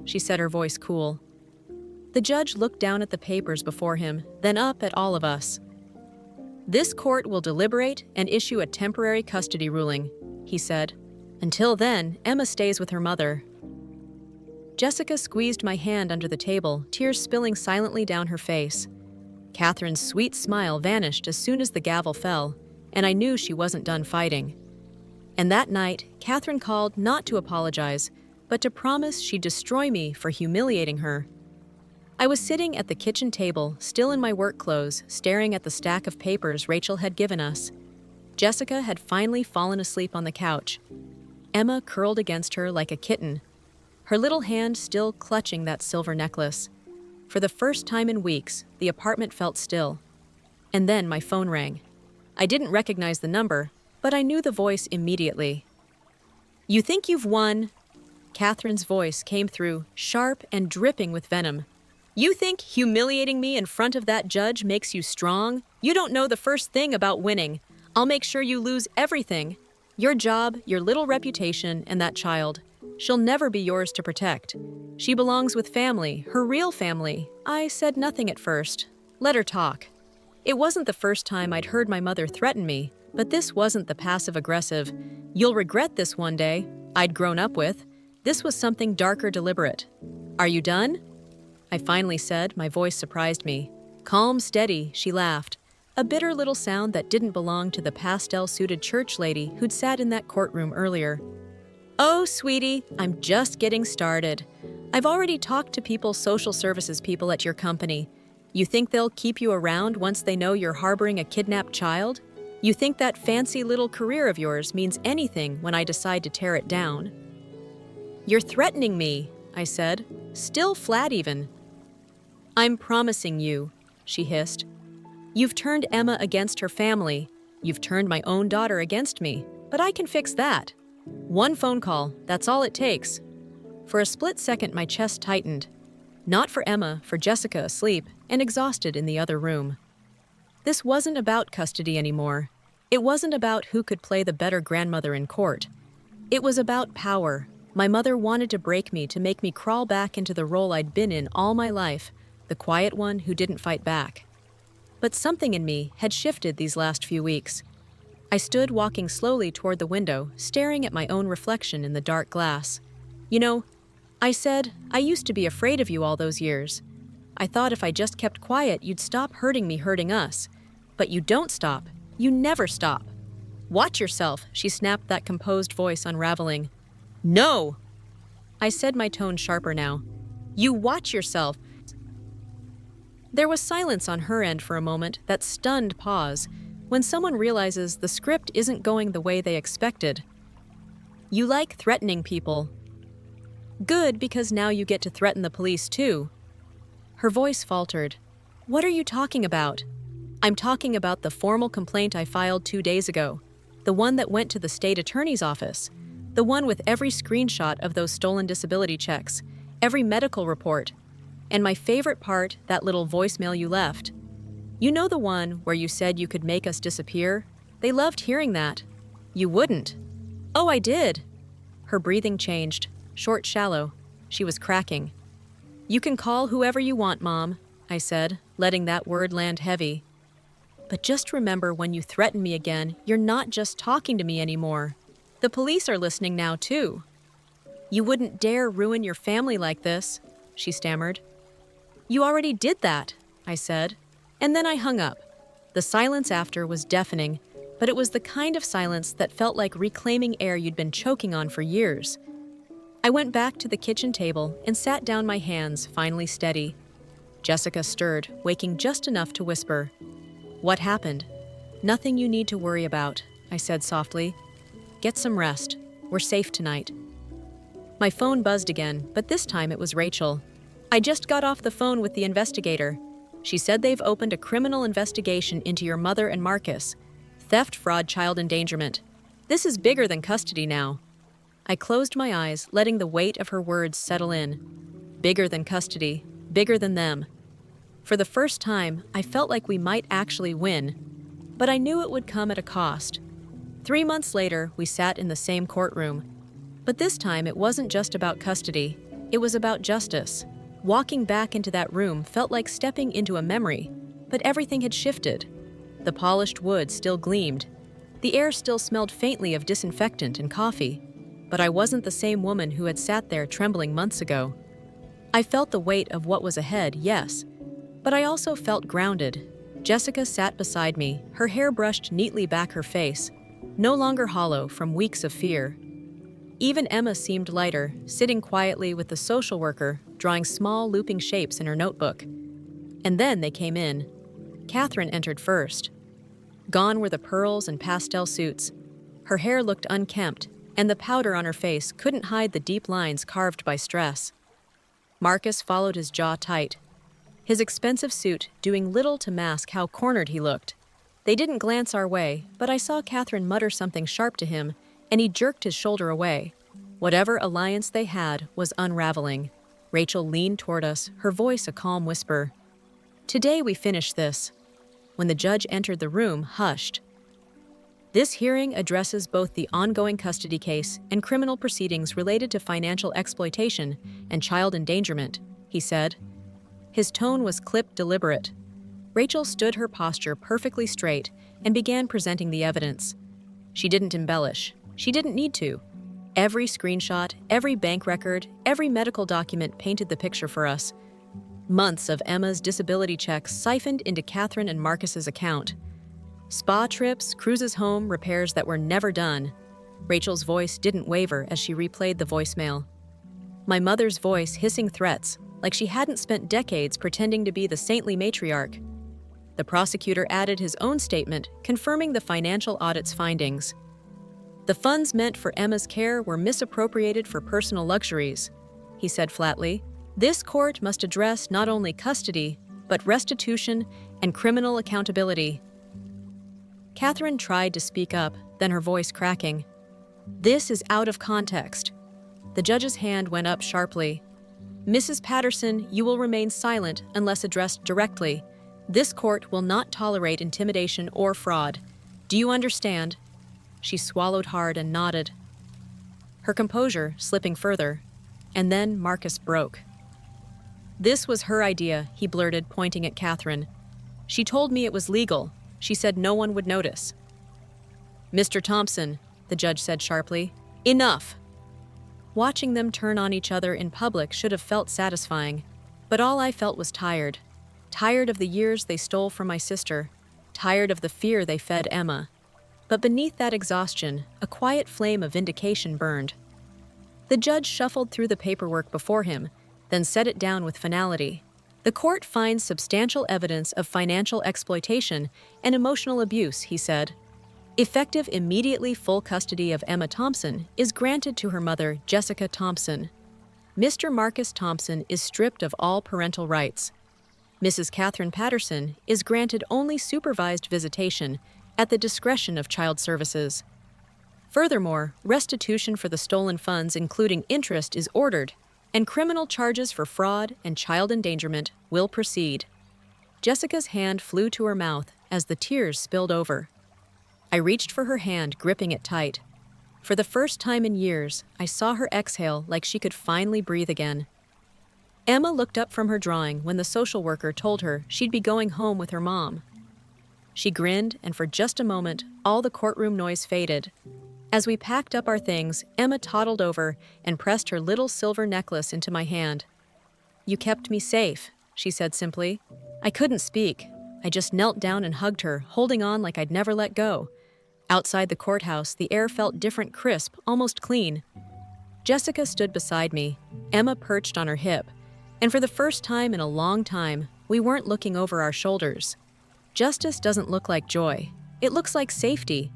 she said, her voice cool. The judge looked down at the papers before him, then up at all of us. "This court will deliberate and issue a temporary custody ruling," he said. "Until then, Emma stays with her mother." Jessica squeezed my hand under the table, tears spilling silently down her face. Catherine's sweet smile vanished as soon as the gavel fell, and I knew she wasn't done fighting. And that night, Catherine called not to apologize, but to promise she'd destroy me for humiliating her. I was sitting at the kitchen table, still in my work clothes, staring at the stack of papers Rachel had given us. Jessica had finally fallen asleep on the couch. Emma curled against her like a kitten, her little hand still clutching that silver necklace. For the first time in weeks, the apartment felt still. And then my phone rang. I didn't recognize the number, but I knew the voice immediately. "You think you've won?" Catherine's voice came through, sharp and dripping with venom. "You think humiliating me in front of that judge makes you strong? You don't know the first thing about winning. I'll make sure you lose everything. Your job, your little reputation, and that child. She'll never be yours to protect. She belongs with family, her real family." I said nothing at first. Let her talk. It wasn't the first time I'd heard my mother threaten me, but this wasn't the passive-aggressive, "You'll regret this one day," I'd grown up with. This was something darker, deliberate. "Are you done?" I finally said, my voice surprised me. Calm, steady, she laughed. A bitter little sound that didn't belong to the pastel-suited church lady who'd sat in that courtroom earlier. "Oh, sweetie, I'm just getting started. I've already talked to social services people at your company. You think they'll keep you around once they know you're harboring a kidnapped child? You think that fancy little career of yours means anything when I decide to tear it down?" "You're threatening me," I said, still flat even. "I'm promising you," she hissed. "You've turned Emma against her family. You've turned my own daughter against me, but I can fix that. One phone call, that's all it takes." For a split second, my chest tightened. Not for Emma, for Jessica asleep and exhausted in the other room. This wasn't about custody anymore. It wasn't about who could play the better grandmother in court. It was about power. My mother wanted to break me to make me crawl back into the role I'd been in all my life, the quiet one who didn't fight back. But something in me had shifted these last few weeks. I stood walking slowly toward the window, staring at my own reflection in the dark glass. You know, I said, I used to be afraid of you all those years. I thought if I just kept quiet, you'd stop hurting me hurting us. But you don't stop. You never stop. Watch yourself, she snapped, that composed voice unraveling. No! I said, my tone sharper now. You watch yourself. There was silence on her end for a moment, that stunned pause, when someone realizes the script isn't going the way they expected. You like threatening people. Good, because now you get to threaten the police too. Her voice faltered. What are you talking about? I'm talking about the formal complaint I filed 2 days ago. The one that went to the state attorney's office. The one with every screenshot of those stolen disability checks, every medical report. And my favorite part, that little voicemail you left. You know, the one where you said you could make us disappear? They loved hearing that. You wouldn't. Oh, I did. Her breathing changed, short, shallow. She was cracking. You can call whoever you want, Mom, I said, letting that word land heavy. But just remember, when you threaten me again, you're not just talking to me anymore. The police are listening now, too. You wouldn't dare ruin your family like this, she stammered. You already did that, I said, and then I hung up. The silence after was deafening, but it was the kind of silence that felt like reclaiming air you'd been choking on for years. I went back to the kitchen table and sat down, my hands finally steady. Jessica stirred, waking just enough to whisper. What happened? Nothing you need to worry about, I said softly. Get some rest. We're safe tonight. My phone buzzed again, but this time it was Rachel. I just got off the phone with the investigator. She said they've opened a criminal investigation into your mother and Marcus. Theft, fraud, child endangerment. This is bigger than custody now. I closed my eyes, letting the weight of her words settle in. Bigger than custody. Bigger than them. For the first time, I felt like we might actually win, but I knew it would come at a cost. 3 months later, we sat in the same courtroom. But this time, it wasn't just about custody. It was about justice. Walking back into that room felt like stepping into a memory, but everything had shifted. The polished wood still gleamed. The air still smelled faintly of disinfectant and coffee, but I wasn't the same woman who had sat there trembling months ago. I felt the weight of what was ahead, yes, but I also felt grounded. Jessica sat beside me, her hair brushed neatly back her face, no longer hollow from weeks of fear. Even Emma seemed lighter, sitting quietly with the social worker, drawing small looping shapes in her notebook. And then they came in. Catherine entered first. Gone were the pearls and pastel suits. Her hair looked unkempt, and the powder on her face couldn't hide the deep lines carved by stress. Marcus followed, his jaw tight, his expensive suit doing little to mask how cornered he looked. They didn't glance our way, but I saw Catherine mutter something sharp to him, and he jerked his shoulder away. Whatever alliance they had was unraveling. Rachel leaned toward us, her voice a calm whisper. Today we finish this. When the judge entered the room, hushed. This hearing addresses both the ongoing custody case and criminal proceedings related to financial exploitation and child endangerment, he said. His tone was clipped, deliberate. Rachel stood, her posture perfectly straight, and began presenting the evidence. She didn't embellish. She didn't need to. Every screenshot, every bank record, every medical document painted the picture for us. Months of Emma's disability checks siphoned into Catherine and Marcus's account. Spa trips, cruises home, repairs that were never done. Rachel's voice didn't waver as she replayed the voicemail. My mother's voice hissing threats, like she hadn't spent decades pretending to be the saintly matriarch. The prosecutor added his own statement, confirming the financial audit's findings. The funds meant for Emma's care were misappropriated for personal luxuries, he said flatly. This court must address not only custody, but restitution and criminal accountability. Catherine tried to speak up, then her voice cracking. This is out of context. The judge's hand went up sharply. Mrs. Patterson, you will remain silent unless addressed directly. This court will not tolerate intimidation or fraud. Do you understand? She swallowed hard and nodded. her composure slipping further. And then Marcus broke. "This was her idea," he blurted, pointing at Catherine. "She told me it was legal. She said no one would notice." "Mr. Thompson," the judge said sharply, "enough!" Watching them turn on each other in public should have felt satisfying, but all I felt was tired. Tired of the years they stole from my sister, tired of the fear they fed Emma. But beneath that exhaustion, a quiet flame of vindication burned. The judge shuffled through the paperwork before him, then set it down with finality. "The court finds substantial evidence of financial exploitation and emotional abuse," he said. "Effective immediately full custody of Emma Thompson is granted to her mother, Jessica Thompson. Mr. Marcus Thompson is stripped of all parental rights. Mrs. Catherine Patterson is granted only supervised visitation at the discretion of Child Services. Furthermore, restitution for the stolen funds, including interest, is ordered, and criminal charges for fraud and child endangerment will proceed." Jessica's hand flew to her mouth as the tears spilled over. I reached for her hand, gripping it tight. For the first time in years, I saw her exhale like she could finally breathe again. Emma looked up from her drawing when the social worker told her she'd be going home with her mom. She grinned, and for just a moment, all the courtroom noise faded. As we packed up our things, Emma toddled over and pressed her little silver necklace into my hand. "You kept me safe," she said simply. I couldn't speak. I just knelt down and hugged her, holding on like I'd never let go. Outside the courthouse, the air felt different, crisp, almost clean. Jessica stood beside me, Emma perched on her hip, and for the first time in a long time, we weren't looking over our shoulders. Justice doesn't look like joy. It looks like safety.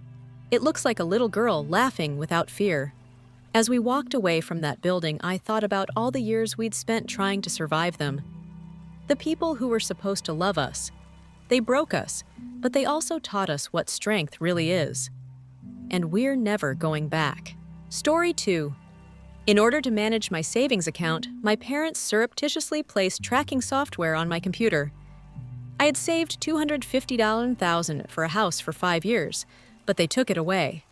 It looks like a little girl laughing without fear. As we walked away from that building, I thought about all the years we'd spent trying to survive them. The people who were supposed to love us. They broke us, but they also taught us what strength really is. And we're never going back. Story 2. In order to manage my savings account, my parents surreptitiously placed tracking software on my computer. I had saved $250,000 for a house for 5 years, but they took it away.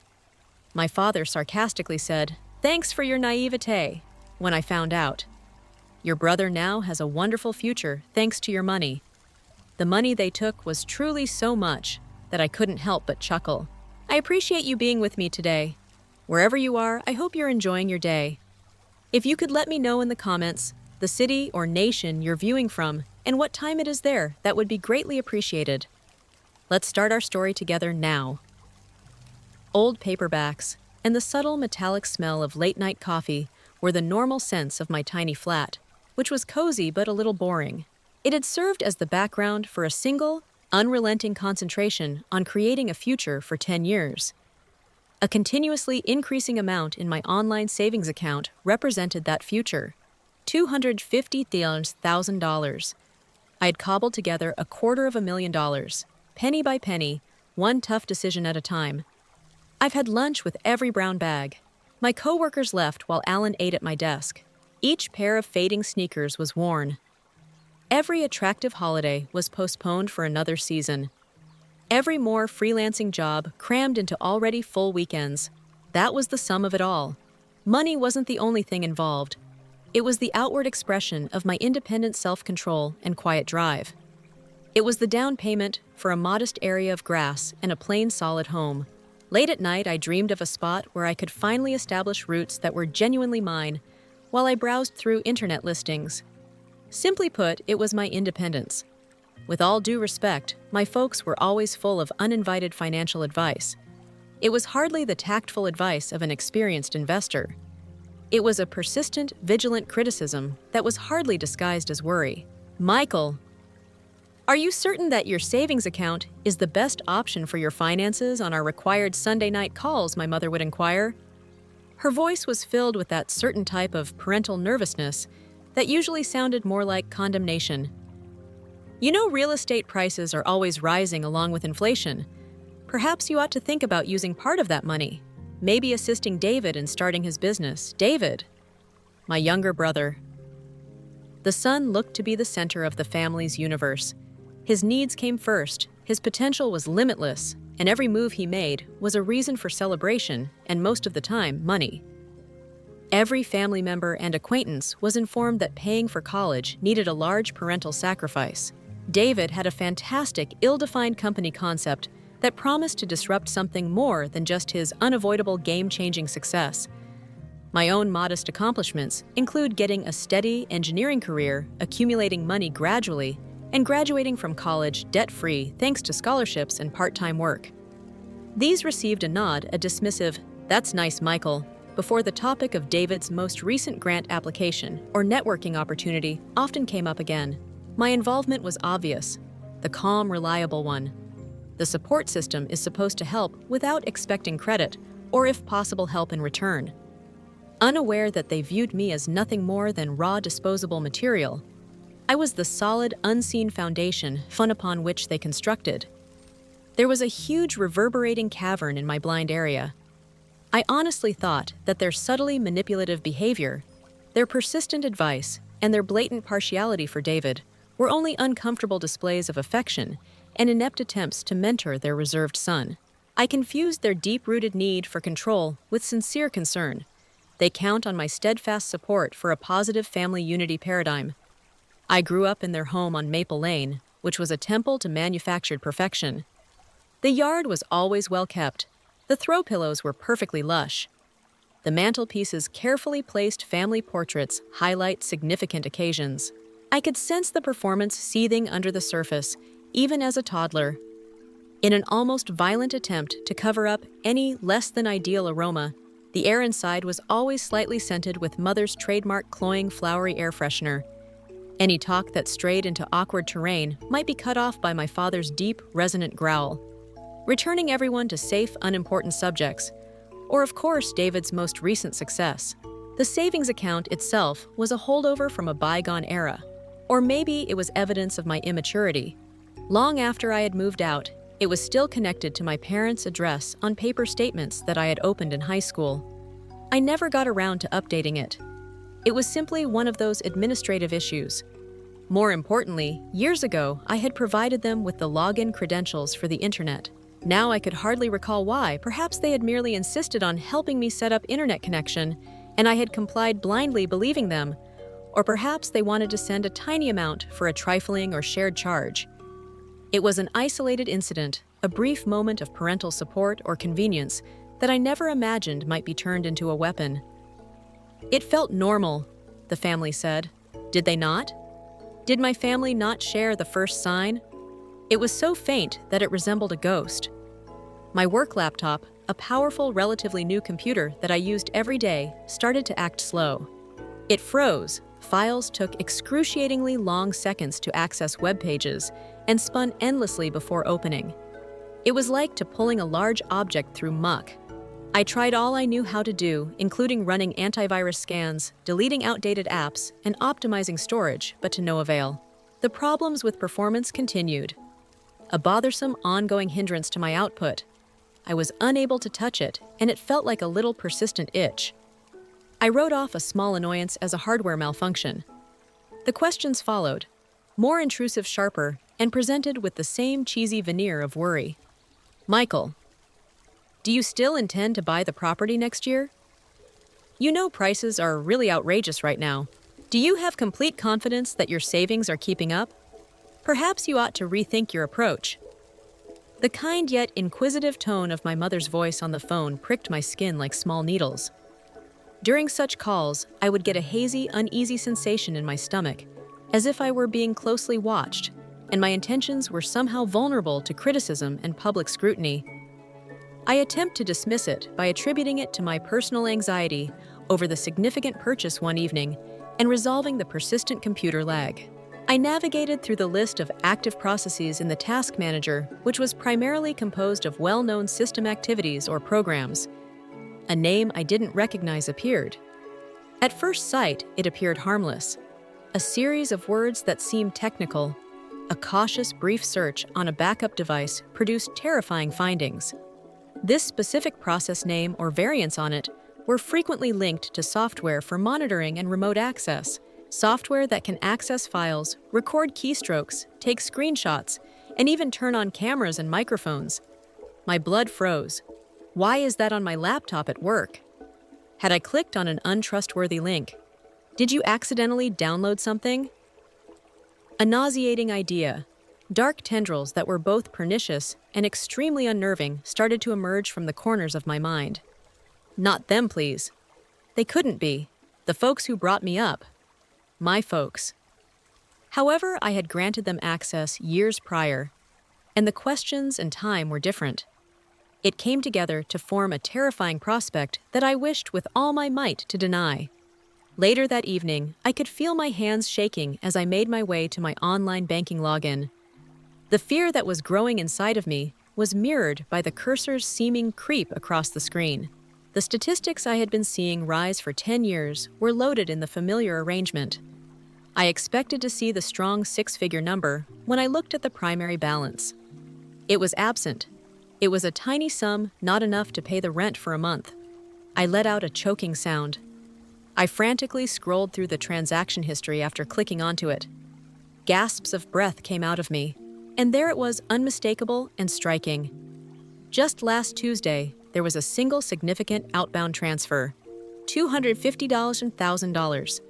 My father sarcastically said, "Thanks for your naivete," when I found out. "Your brother now has a wonderful future thanks to your money." The money they took was truly so much that I couldn't help but chuckle. I appreciate you being with me today. Wherever you are, I hope you're enjoying your day. If you could let me know in the comments the city or nation you're viewing from and what time it is there, that would be greatly appreciated. Let's start our story together now. Old paperbacks and the subtle metallic smell of late-night coffee were the normal scents of my tiny flat, which was cozy but a little boring. It had served as the background for a single, unrelenting concentration on creating a future for 10 years. A continuously increasing amount in my online savings account represented that future, $250,000. I had cobbled together $250,000, penny by penny, one tough decision at a time. I've had lunch with every brown bag. My coworkers left while Alan ate at my desk. Each pair of fading sneakers was worn. Every attractive holiday was postponed for another season. Every more freelancing job crammed into already full weekends. That was the sum of it all. Money wasn't the only thing involved. It was the outward expression of my independent self-control and quiet drive. It was the down payment for a modest area of grass and a plain, solid home. Late at night, I dreamed of a spot where I could finally establish roots that were genuinely mine, while I browsed through internet listings. Simply put, it was my independence. With all due respect, my folks were always full of uninvited financial advice. It was hardly the tactful advice of an experienced investor. It was a persistent, vigilant criticism that was hardly disguised as worry. "Michael, are you certain that your savings account is the best option for your finances on our required Sunday night calls?" my mother would inquire. Her voice was filled with that certain type of parental nervousness that usually sounded more like condemnation. "You know, real estate prices are always rising along with inflation. Perhaps you ought to think about using part of that money, maybe assisting David in starting his business." David, my younger brother. The son looked to be the center of the family's universe. His needs came first, his potential was limitless, and every move he made was a reason for celebration and most of the time, money. Every family member and acquaintance was informed that paying for college needed a large parental sacrifice. David had a fantastic, ill-defined company concept that promised to disrupt something more than just his unavoidable game-changing success. My own modest accomplishments include getting a steady engineering career, accumulating money gradually, and graduating from college debt-free thanks to scholarships and part-time work. These received a nod, a dismissive, "That's nice, Michael," before the topic of David's most recent grant application or networking opportunity often came up again. My involvement was obvious, the calm, reliable one. The support system is supposed to help without expecting credit, or if possible help in return. Unaware that they viewed me as nothing more than raw disposable material, I was the solid, unseen foundation upon which they constructed. There was a huge reverberating cavern in my blind area. I honestly thought that their subtly manipulative behavior, their persistent advice, and their blatant partiality for David were only uncomfortable displays of affection and inept attempts to mentor their reserved son. I confused their deep-rooted need for control with sincere concern. They count on my steadfast support for a positive family unity paradigm. I grew up in their home on Maple Lane, which was a temple to manufactured perfection. The yard was always well kept. The throw pillows were perfectly lush. The mantelpiece's carefully placed family portraits highlight significant occasions. I could sense the performance seething under the surface, even as a toddler. In an almost violent attempt to cover up any less-than-ideal aroma, the air inside was always slightly scented with Mother's trademark cloying flowery air freshener. Any talk that strayed into awkward terrain might be cut off by my father's deep, resonant growl, returning everyone to safe, unimportant subjects, or of course David's most recent success. The savings account itself was a holdover from a bygone era, or maybe it was evidence of my immaturity. Long after I had moved out, it was still connected to my parents' address on paper statements that I had opened in high school. I never got around to updating it. It was simply one of those administrative issues. More importantly, years ago, I had provided them with the login credentials for the internet. Now I could hardly recall why. Perhaps they had merely insisted on helping me set up internet connection, and I had complied blindly believing them. Or perhaps they wanted to send a tiny amount for a trifling or shared charge. It was an isolated incident, a brief moment of parental support or convenience that I never imagined might be turned into a weapon. It felt normal, the family said. Did they not? Did my family not share the first sign? It was so faint that it resembled a ghost. My work laptop, a powerful, relatively new computer that I used every day, started to act slow. It froze, files took excruciatingly long seconds to access web pages, and spun endlessly before opening. It was like pulling a large object through muck. I tried all I knew how to do, including running antivirus scans, deleting outdated apps, and optimizing storage, but to no avail. The problems with performance continued. A bothersome, ongoing hindrance to my output. I was unable to touch it, and it felt like a little persistent itch. I wrote off a small annoyance as a hardware malfunction. The questions followed, more intrusive, sharper, and presented with the same cheesy veneer of worry. Michael, do you still intend to buy the property next year? You know prices are really outrageous right now. Do you have complete confidence that your savings are keeping up? Perhaps you ought to rethink your approach. The kind yet inquisitive tone of my mother's voice on the phone pricked my skin like small needles. During such calls, I would get a hazy, uneasy sensation in my stomach, as if I were being closely watched, and my intentions were somehow vulnerable to criticism and public scrutiny. I attempt to dismiss it by attributing it to my personal anxiety over the significant purchase one evening and resolving the persistent computer lag. I navigated through the list of active processes in the task manager, which was primarily composed of well-known system activities or programs. A name I didn't recognize appeared. At first sight, it appeared harmless. A series of words that seemed technical. A cautious, brief search on a backup device produced terrifying findings. This specific process name or variants on it were frequently linked to software for monitoring and remote access, software that can access files, record keystrokes, take screenshots, and even turn on cameras and microphones. My blood froze. Why is that on my laptop at work? Had I clicked on an untrustworthy link? Did you accidentally download something? A nauseating idea. Dark tendrils that were both pernicious and extremely unnerving started to emerge from the corners of my mind. Not them, please. They couldn't be. The folks who brought me up. My folks. However, I had granted them access years prior, and the questions and time were different. It came together to form a terrifying prospect that I wished with all my might to deny. Later that evening, I could feel my hands shaking as I made my way to my online banking login. The fear that was growing inside of me was mirrored by the cursor's seeming creep across the screen. The statistics I had been seeing rise for 10 years were loaded in the familiar arrangement. I expected to see the strong six-figure number when I looked at the primary balance. It was absent. It was a tiny sum, not enough to pay the rent for a month. I let out a choking sound. I frantically scrolled through the transaction history after clicking onto it. Gasps of breath came out of me, and there it was, unmistakable and striking. Just last Tuesday, there was a single significant outbound transfer, $250 and $1,000.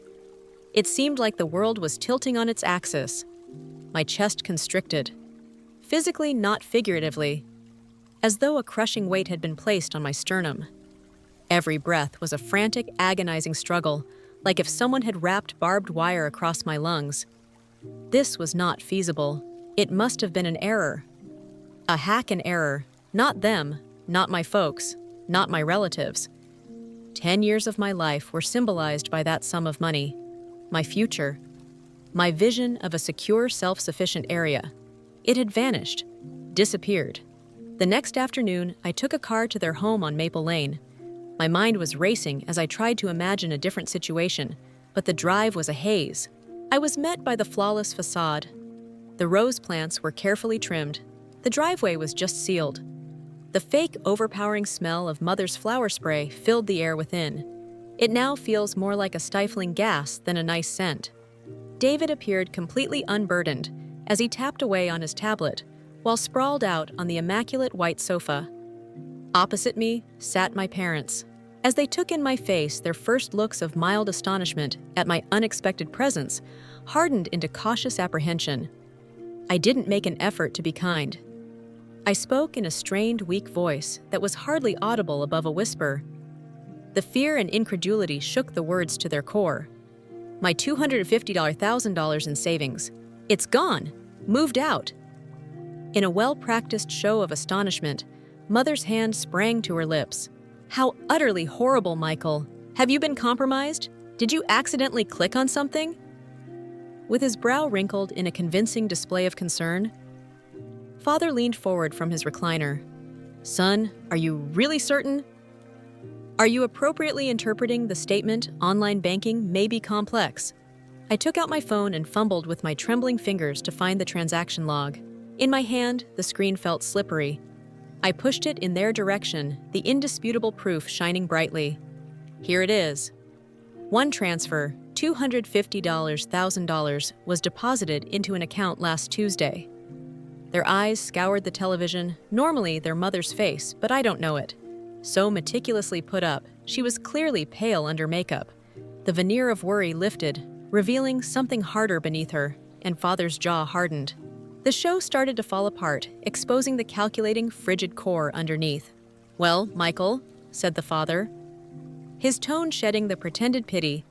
It seemed like the world was tilting on its axis. My chest constricted. Physically, not figuratively, as though a crushing weight had been placed on my sternum. Every breath was a frantic, agonizing struggle, like if someone had wrapped barbed wire across my lungs. This was not feasible. It must have been an error. A hack and error. Not them, not my folks, not my relatives. 10 years of my life were symbolized by that sum of money. My future. My vision of a secure, self-sufficient area. It had vanished. Disappeared. The next afternoon, I took a car to their home on Maple Lane. My mind was racing as I tried to imagine a different situation, but the drive was a haze. I was met by the flawless facade. The rose plants were carefully trimmed. The driveway was just sealed. The fake, overpowering smell of mother's flower spray filled the air within. It now feels more like a stifling gas than a nice scent. David appeared completely unburdened as he tapped away on his tablet, while sprawled out on the immaculate white sofa. Opposite me sat my parents. As they took in my face, their first looks of mild astonishment at my unexpected presence hardened into cautious apprehension. I didn't make an effort to be kind. I spoke in a strained, weak voice that was hardly audible above a whisper. The fear and incredulity shook the words to their core. My $250 $1,000 in savings. It's gone. Moved out. In a well-practiced show of astonishment, Mother's hand sprang to her lips. How utterly horrible, Michael. Have you been compromised? Did you accidentally click on something? With his brow wrinkled in a convincing display of concern, Father leaned forward from his recliner. Son, are you really certain? Are you appropriately interpreting the statement, online banking may be complex? I took out my phone and fumbled with my trembling fingers to find the transaction log. In my hand, the screen felt slippery. I pushed it in their direction, the indisputable proof shining brightly. Here it is. One transfer, $250 $1,000, was deposited into an account last Tuesday. Their eyes scoured the television, normally their mother's face, but I don't know it. So meticulously put up, she was clearly pale under makeup. The veneer of worry lifted, revealing something harder beneath her, and Father's jaw hardened. The show started to fall apart, exposing the calculating, frigid core underneath. Well, Michael, said the father, his tone shedding the pretended pity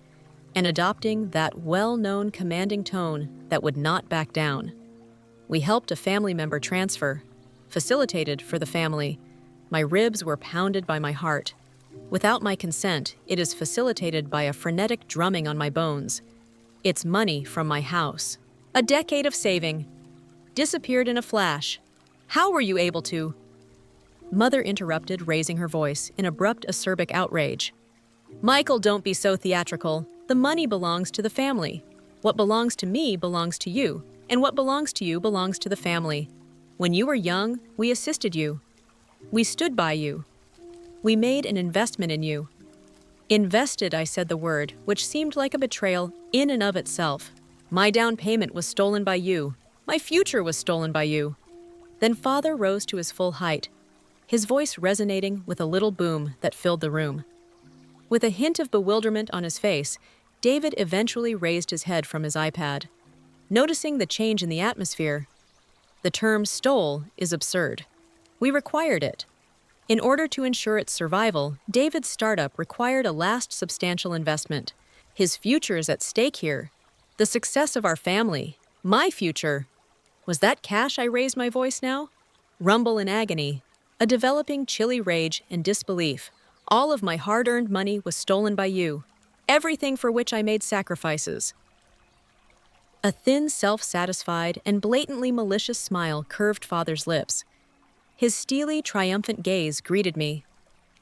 and adopting that well-known commanding tone that would not back down. We helped a family member transfer, facilitated for the family. My ribs were pounded by my heart. Without my consent, it is facilitated by a frenetic drumming on my bones. It's money from my house. A decade of saving. Disappeared in a flash. How were you able to? Mother interrupted, raising her voice in abrupt, acerbic outrage. Michael, don't be so theatrical. The money belongs to the family. What belongs to me belongs to you, and what belongs to you belongs to the family. When you were young, we assisted you. We stood by you. We made an investment in you. Invested, I said the word, which seemed like a betrayal in and of itself. My down payment was stolen by you. My future was stolen by you. Then Father rose to his full height, his voice resonating with a little boom that filled the room. With a hint of bewilderment on his face, David eventually raised his head from his iPad. Noticing the change in the atmosphere, the term stole is absurd. We required it. In order to ensure its survival, David's startup required a last substantial investment. His future is at stake here. The success of our family. My future. Was that cash? I raised my voice now? Rumble in agony. A developing chilly rage and disbelief. All of my hard-earned money was stolen by you. Everything for which I made sacrifices. A thin, self-satisfied, and blatantly malicious smile curved Father's lips. His steely, triumphant gaze greeted me.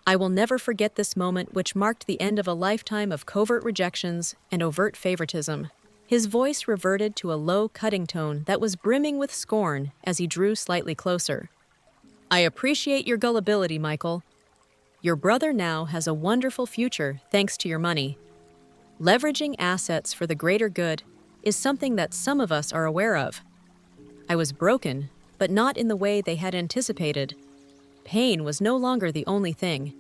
I will never forget this moment, which marked the end of a lifetime of covert rejections and overt favoritism. His voice reverted to a low, cutting tone that was brimming with scorn as he drew slightly closer. I appreciate your gullibility, Michael. Your brother now has a wonderful future thanks to your money. Leveraging assets for the greater good is something that some of us are aware of. I was broken, but not in the way they had anticipated. Pain was no longer the only thing.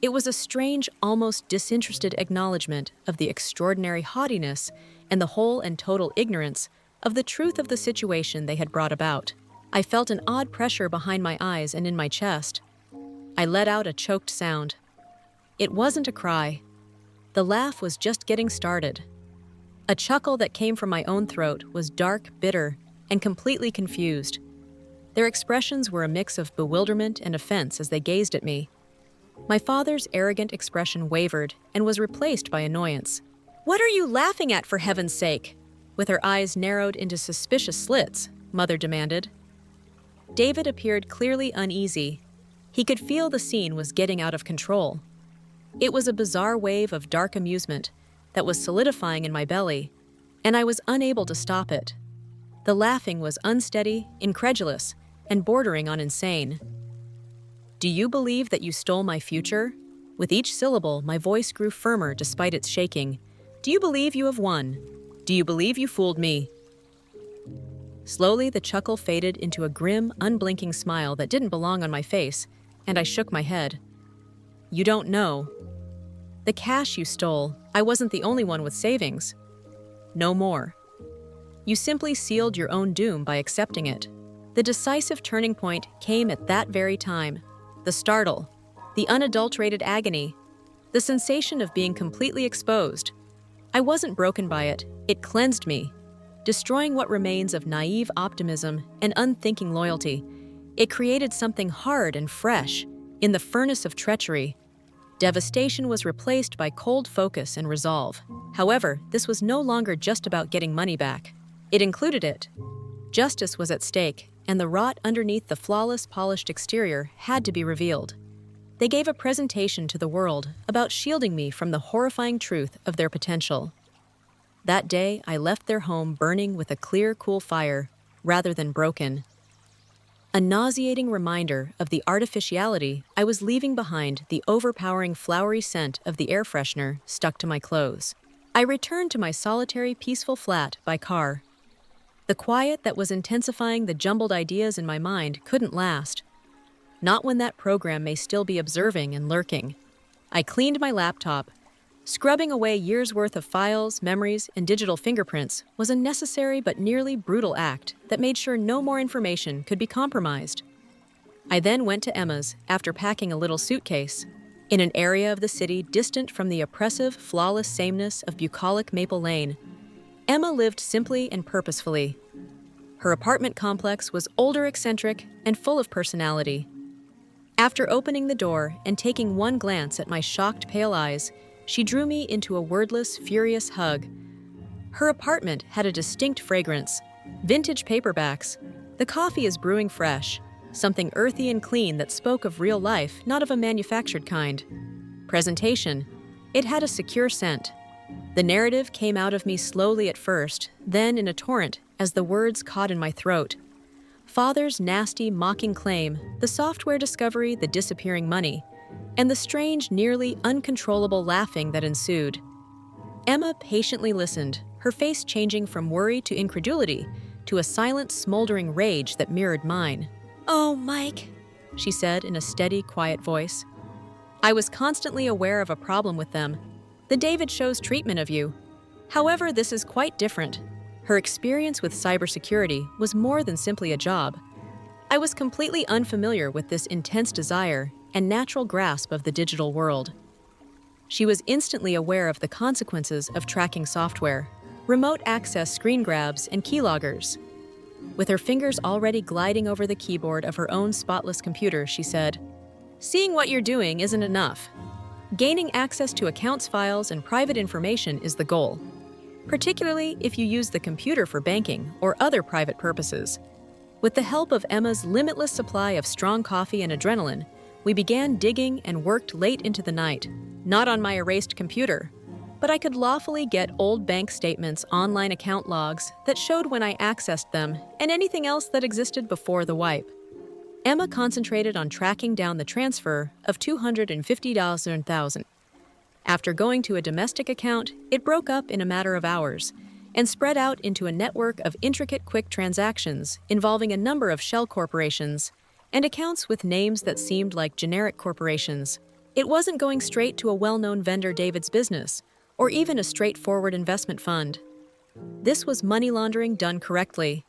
It was a strange, almost disinterested acknowledgement of the extraordinary haughtiness and the whole and total ignorance of the truth of the situation they had brought about. I felt an odd pressure behind my eyes and in my chest. I let out a choked sound. It wasn't a cry. The laugh was just getting started. A chuckle that came from my own throat was dark, bitter, and completely confused. Their expressions were a mix of bewilderment and offense as they gazed at me. My father's arrogant expression wavered and was replaced by annoyance. What are you laughing at, for heaven's sake? With her eyes narrowed into suspicious slits, Mother demanded. David appeared clearly uneasy. He could feel the scene was getting out of control. It was a bizarre wave of dark amusement that was solidifying in my belly, and I was unable to stop it. The laughing was unsteady, incredulous, and bordering on insane. Do you believe that you stole my future? With each syllable, my voice grew firmer despite its shaking. Do you believe you have won? Do you believe you fooled me? Slowly, the chuckle faded into a grim, unblinking smile that didn't belong on my face, and I shook my head. You don't know. The cash you stole, I wasn't the only one with savings. No more. You simply sealed your own doom by accepting it. The decisive turning point came at that very time. The startle, the unadulterated agony, the sensation of being completely exposed. I wasn't broken by it. It cleansed me, destroying what remains of naive optimism and unthinking loyalty. It created something hard and fresh. In the furnace of treachery, devastation was replaced by cold focus and resolve. However, this was no longer just about getting money back. It included it. Justice was at stake, and the rot underneath the flawless, polished exterior had to be revealed. They gave a presentation to the world about shielding me from the horrifying truth of their potential. That day, I left their home burning with a clear, cool fire, rather than broken. A nauseating reminder of the artificiality I was leaving behind. The overpowering flowery scent of the air freshener stuck to my clothes. I returned to my solitary, peaceful flat by car. The quiet that was intensifying the jumbled ideas in my mind couldn't last. Not when that program may still be observing and lurking. I cleaned my laptop. Scrubbing away years' worth of files, memories, and digital fingerprints was a necessary but nearly brutal act that made sure no more information could be compromised. I then went to Emma's after packing a little suitcase. In an area of the city distant from the oppressive, flawless sameness of bucolic Maple Lane, Emma lived simply and purposefully. Her apartment complex was older, eccentric, and full of personality. After opening the door and taking one glance at my shocked, pale eyes, she drew me into a wordless, furious hug. Her apartment had a distinct fragrance, vintage paperbacks. The coffee is brewing fresh, something earthy and clean that spoke of real life, not of a manufactured kind. Presentation. It had a secure scent. The narrative came out of me slowly at first, then in a torrent as the words caught in my throat. Father's nasty, mocking claim, the software discovery, the disappearing money, and the strange, nearly uncontrollable laughing that ensued. Emma patiently listened, her face changing from worry to incredulity to a silent, smoldering rage that mirrored mine. "Oh, Mike," she said in a steady, quiet voice. I was constantly aware of a problem with them: the David Show's treatment of you. However, this is quite different. Her experience with cybersecurity was more than simply a job. I was completely unfamiliar with this intense desire and natural grasp of the digital world. She was instantly aware of the consequences of tracking software, remote access screen grabs, and keyloggers. With her fingers already gliding over the keyboard of her own spotless computer, she said, "Seeing what you're doing isn't enough. Gaining access to accounts files and private information is the goal, particularly if you use the computer for banking or other private purposes." With the help of Emma's limitless supply of strong coffee and adrenaline, we began digging and worked late into the night, not on my erased computer, but I could lawfully get old bank statements, online account logs that showed when I accessed them, and anything else that existed before the wipe. Emma concentrated on tracking down the transfer of $250,000. After going to a domestic account, it broke up in a matter of hours and spread out into a network of intricate quick transactions involving a number of shell corporations and accounts with names that seemed like generic corporations. It wasn't going straight to a well-known vendor David's business, or even a straightforward investment fund. This was money laundering done correctly.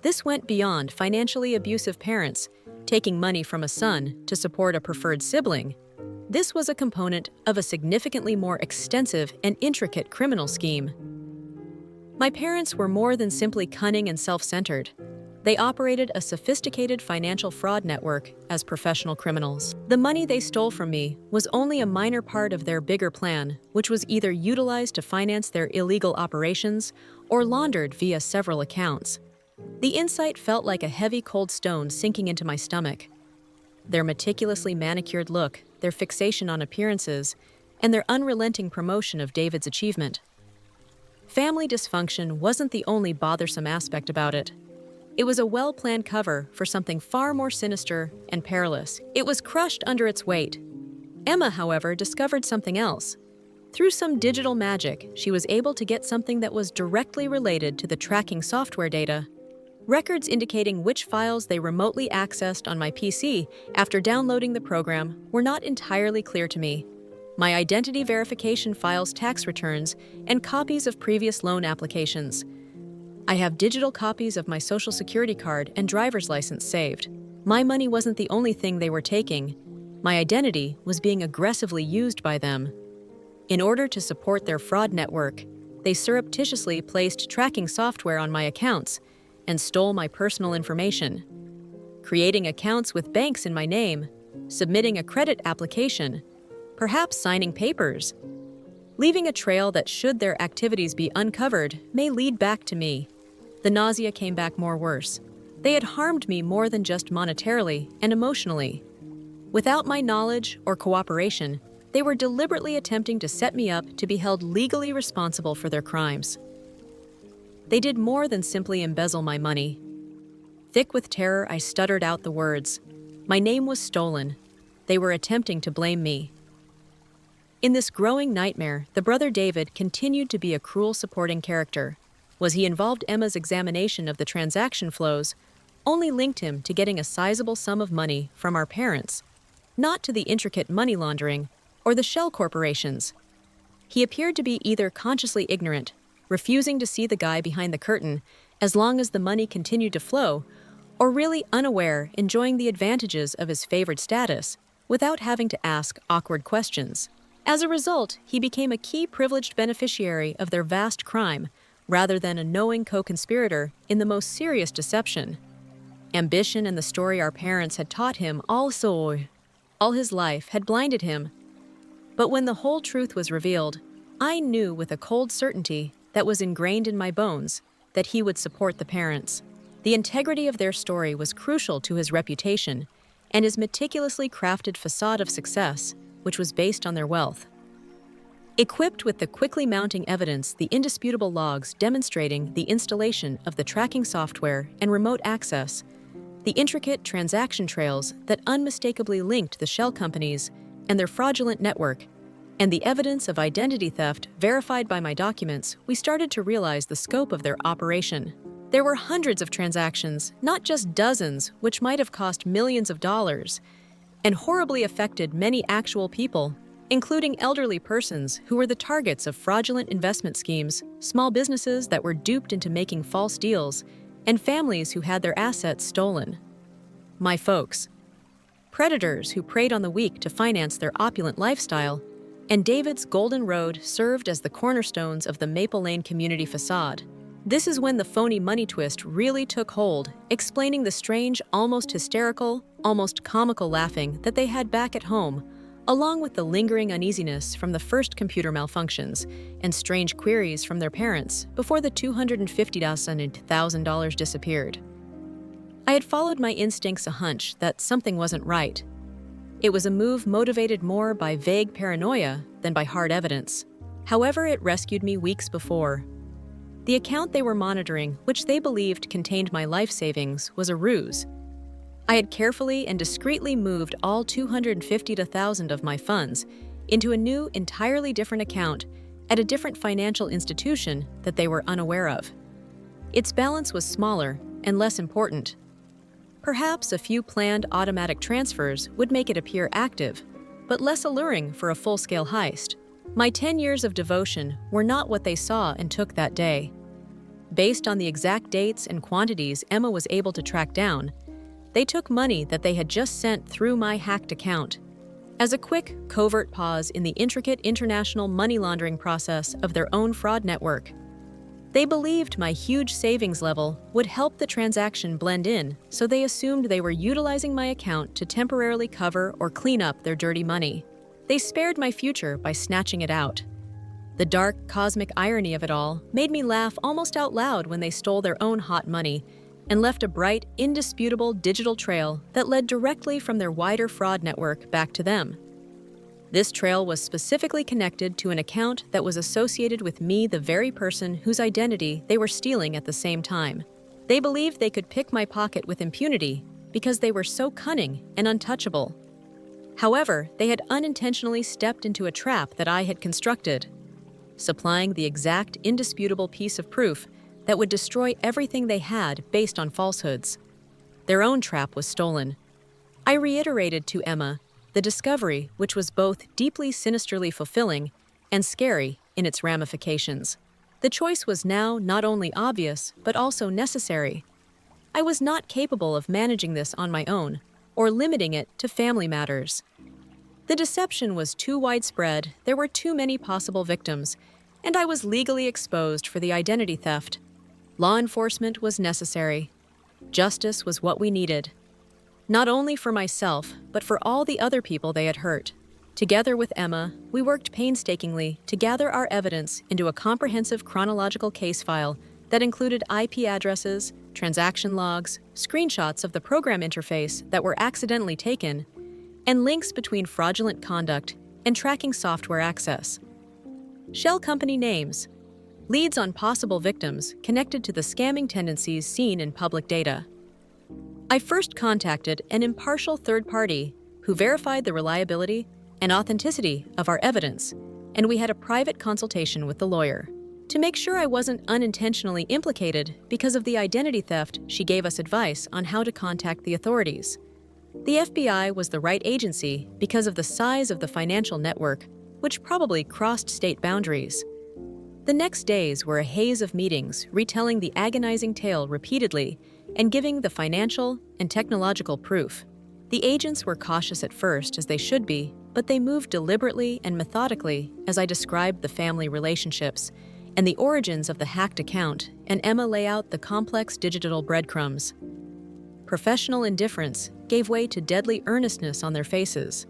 This went beyond financially abusive parents taking money from a son to support a preferred sibling. This was a component of a significantly more extensive and intricate criminal scheme. My parents were more than simply cunning and self-centered. They operated a sophisticated financial fraud network as professional criminals. The money they stole from me was only a minor part of their bigger plan, which was either utilized to finance their illegal operations or laundered via several accounts. The insight felt like a heavy cold stone sinking into my stomach. Their meticulously manicured look, their fixation on appearances, and their unrelenting promotion of David's achievement. Family dysfunction wasn't the only bothersome aspect about it. It was a well-planned cover for something far more sinister and perilous. It was crushed under its weight. Emma, however, discovered something else. Through some digital magic, she was able to get something that was directly related to the tracking software data. Records indicating which files they remotely accessed on my PC after downloading the program were not entirely clear to me. My identity verification files, tax returns, and copies of previous loan applications. I have digital copies of my social security card and driver's license saved. My money wasn't the only thing they were taking. My identity was being aggressively used by them. In order to support their fraud network, they surreptitiously placed tracking software on my accounts and stole my personal information. Creating accounts with banks in my name, submitting a credit application, perhaps signing papers. Leaving a trail that, should their activities be uncovered, may lead back to me. The nausea came back more worse. They had harmed me more than just monetarily and emotionally. Without my knowledge or cooperation, they were deliberately attempting to set me up to be held legally responsible for their crimes. They did more than simply embezzle my money. Thick with terror, I stuttered out the words. My name was stolen. They were attempting to blame me. In this growing nightmare, the brother David continued to be a cruel supporting character. Was he involved? Emma's examination of the transaction flows only linked him to getting a sizable sum of money from our parents, not to the intricate money laundering or the shell corporations. He appeared to be either consciously ignorant, refusing to see the guy behind the curtain as long as the money continued to flow, or really unaware, enjoying the advantages of his favored status without having to ask awkward questions. As a result, he became a key privileged beneficiary of their vast crime, rather than a knowing co-conspirator in the most serious deception. Ambition and the story our parents had taught him all his life had blinded him. But when the whole truth was revealed, I knew with a cold certainty that was ingrained in my bones that he would support the parents. The integrity of their story was crucial to his reputation and his meticulously crafted facade of success, which was based on their wealth. Equipped with the quickly mounting evidence, the indisputable logs demonstrating the installation of the tracking software and remote access, the intricate transaction trails that unmistakably linked the shell companies and their fraudulent network, and the evidence of identity theft verified by my documents, we started to realize the scope of their operation. There were hundreds of transactions, not just dozens, which might have cost millions of dollars. and horribly affected many actual people, including elderly persons who were the targets of fraudulent investment schemes, small businesses that were duped into making false deals, and families who had their assets stolen. My folks. Predators who preyed on the weak to finance their opulent lifestyle, and David's Golden Road served as the cornerstones of the Maple Lane community facade. This is when the phony money twist really took hold, explaining the strange, almost hysterical, almost comical laughing that they had back at home, along with the lingering uneasiness from the first computer malfunctions and strange queries from their parents before the $250,000 disappeared. I had followed my instincts a hunch that something wasn't right. It was a move motivated more by vague paranoia than by hard evidence. However, it rescued me weeks before. The account they were monitoring, which they believed contained my life savings, was a ruse. I had carefully and discreetly moved all $250,000 of my funds into a new, entirely different account at a different financial institution that they were unaware of. Its balance was smaller and less important. Perhaps a few planned automatic transfers would make it appear active, but less alluring for a full-scale heist. My 10 years of devotion were not what they saw and took that day. Based on the exact dates and quantities Emma was able to track down, they took money that they had just sent through my hacked account. As a quick, covert pause in the intricate international money laundering process of their own fraud network, they believed my huge savings level would help the transaction blend in, so they assumed they were utilizing my account to temporarily cover or clean up their dirty money. They spared my future by snatching it out. The dark, cosmic irony of it all made me laugh almost out loud when they stole their own hot money and left a bright, indisputable digital trail that led directly from their wider fraud network back to them. This trail was specifically connected to an account that was associated with me, the very person whose identity they were stealing at the same time. They believed they could pick my pocket with impunity because they were so cunning and untouchable. However, they had unintentionally stepped into a trap that I had constructed, supplying the exact, indisputable piece of proof that would destroy everything they had based on falsehoods. Their own trap was stolen. I reiterated to Emma the discovery, which was both deeply sinisterly fulfilling and scary in its ramifications. The choice was now not only obvious, but also necessary. I was not capable of managing this on my own, or limiting it to family matters. The deception was too widespread, there were too many possible victims, and I was legally exposed for the identity theft. Law enforcement was necessary. Justice was what we needed. Not only for myself, but for all the other people they had hurt. Together with Emma, we worked painstakingly to gather our evidence into a comprehensive chronological case file that included IP addresses, transaction logs, screenshots of the program interface that were accidentally taken, and links between fraudulent conduct and tracking software access. Shell company names, leads on possible victims connected to the scamming tendencies seen in public data. I first contacted an impartial third party who verified the reliability and authenticity of our evidence, and we had a private consultation with the lawyer. To make sure I wasn't unintentionally implicated because of the identity theft, she gave us advice on how to contact the authorities. The FBI was the right agency because of the size of the financial network, which probably crossed state boundaries. The next days were a haze of meetings retelling the agonizing tale repeatedly and giving the financial and technological proof. The agents were cautious at first, as they should be, but they moved deliberately and methodically as I described the family relationships and the origins of the hacked account, and Emma lay out the complex digital breadcrumbs. Professional indifference gave way to deadly earnestness on their faces.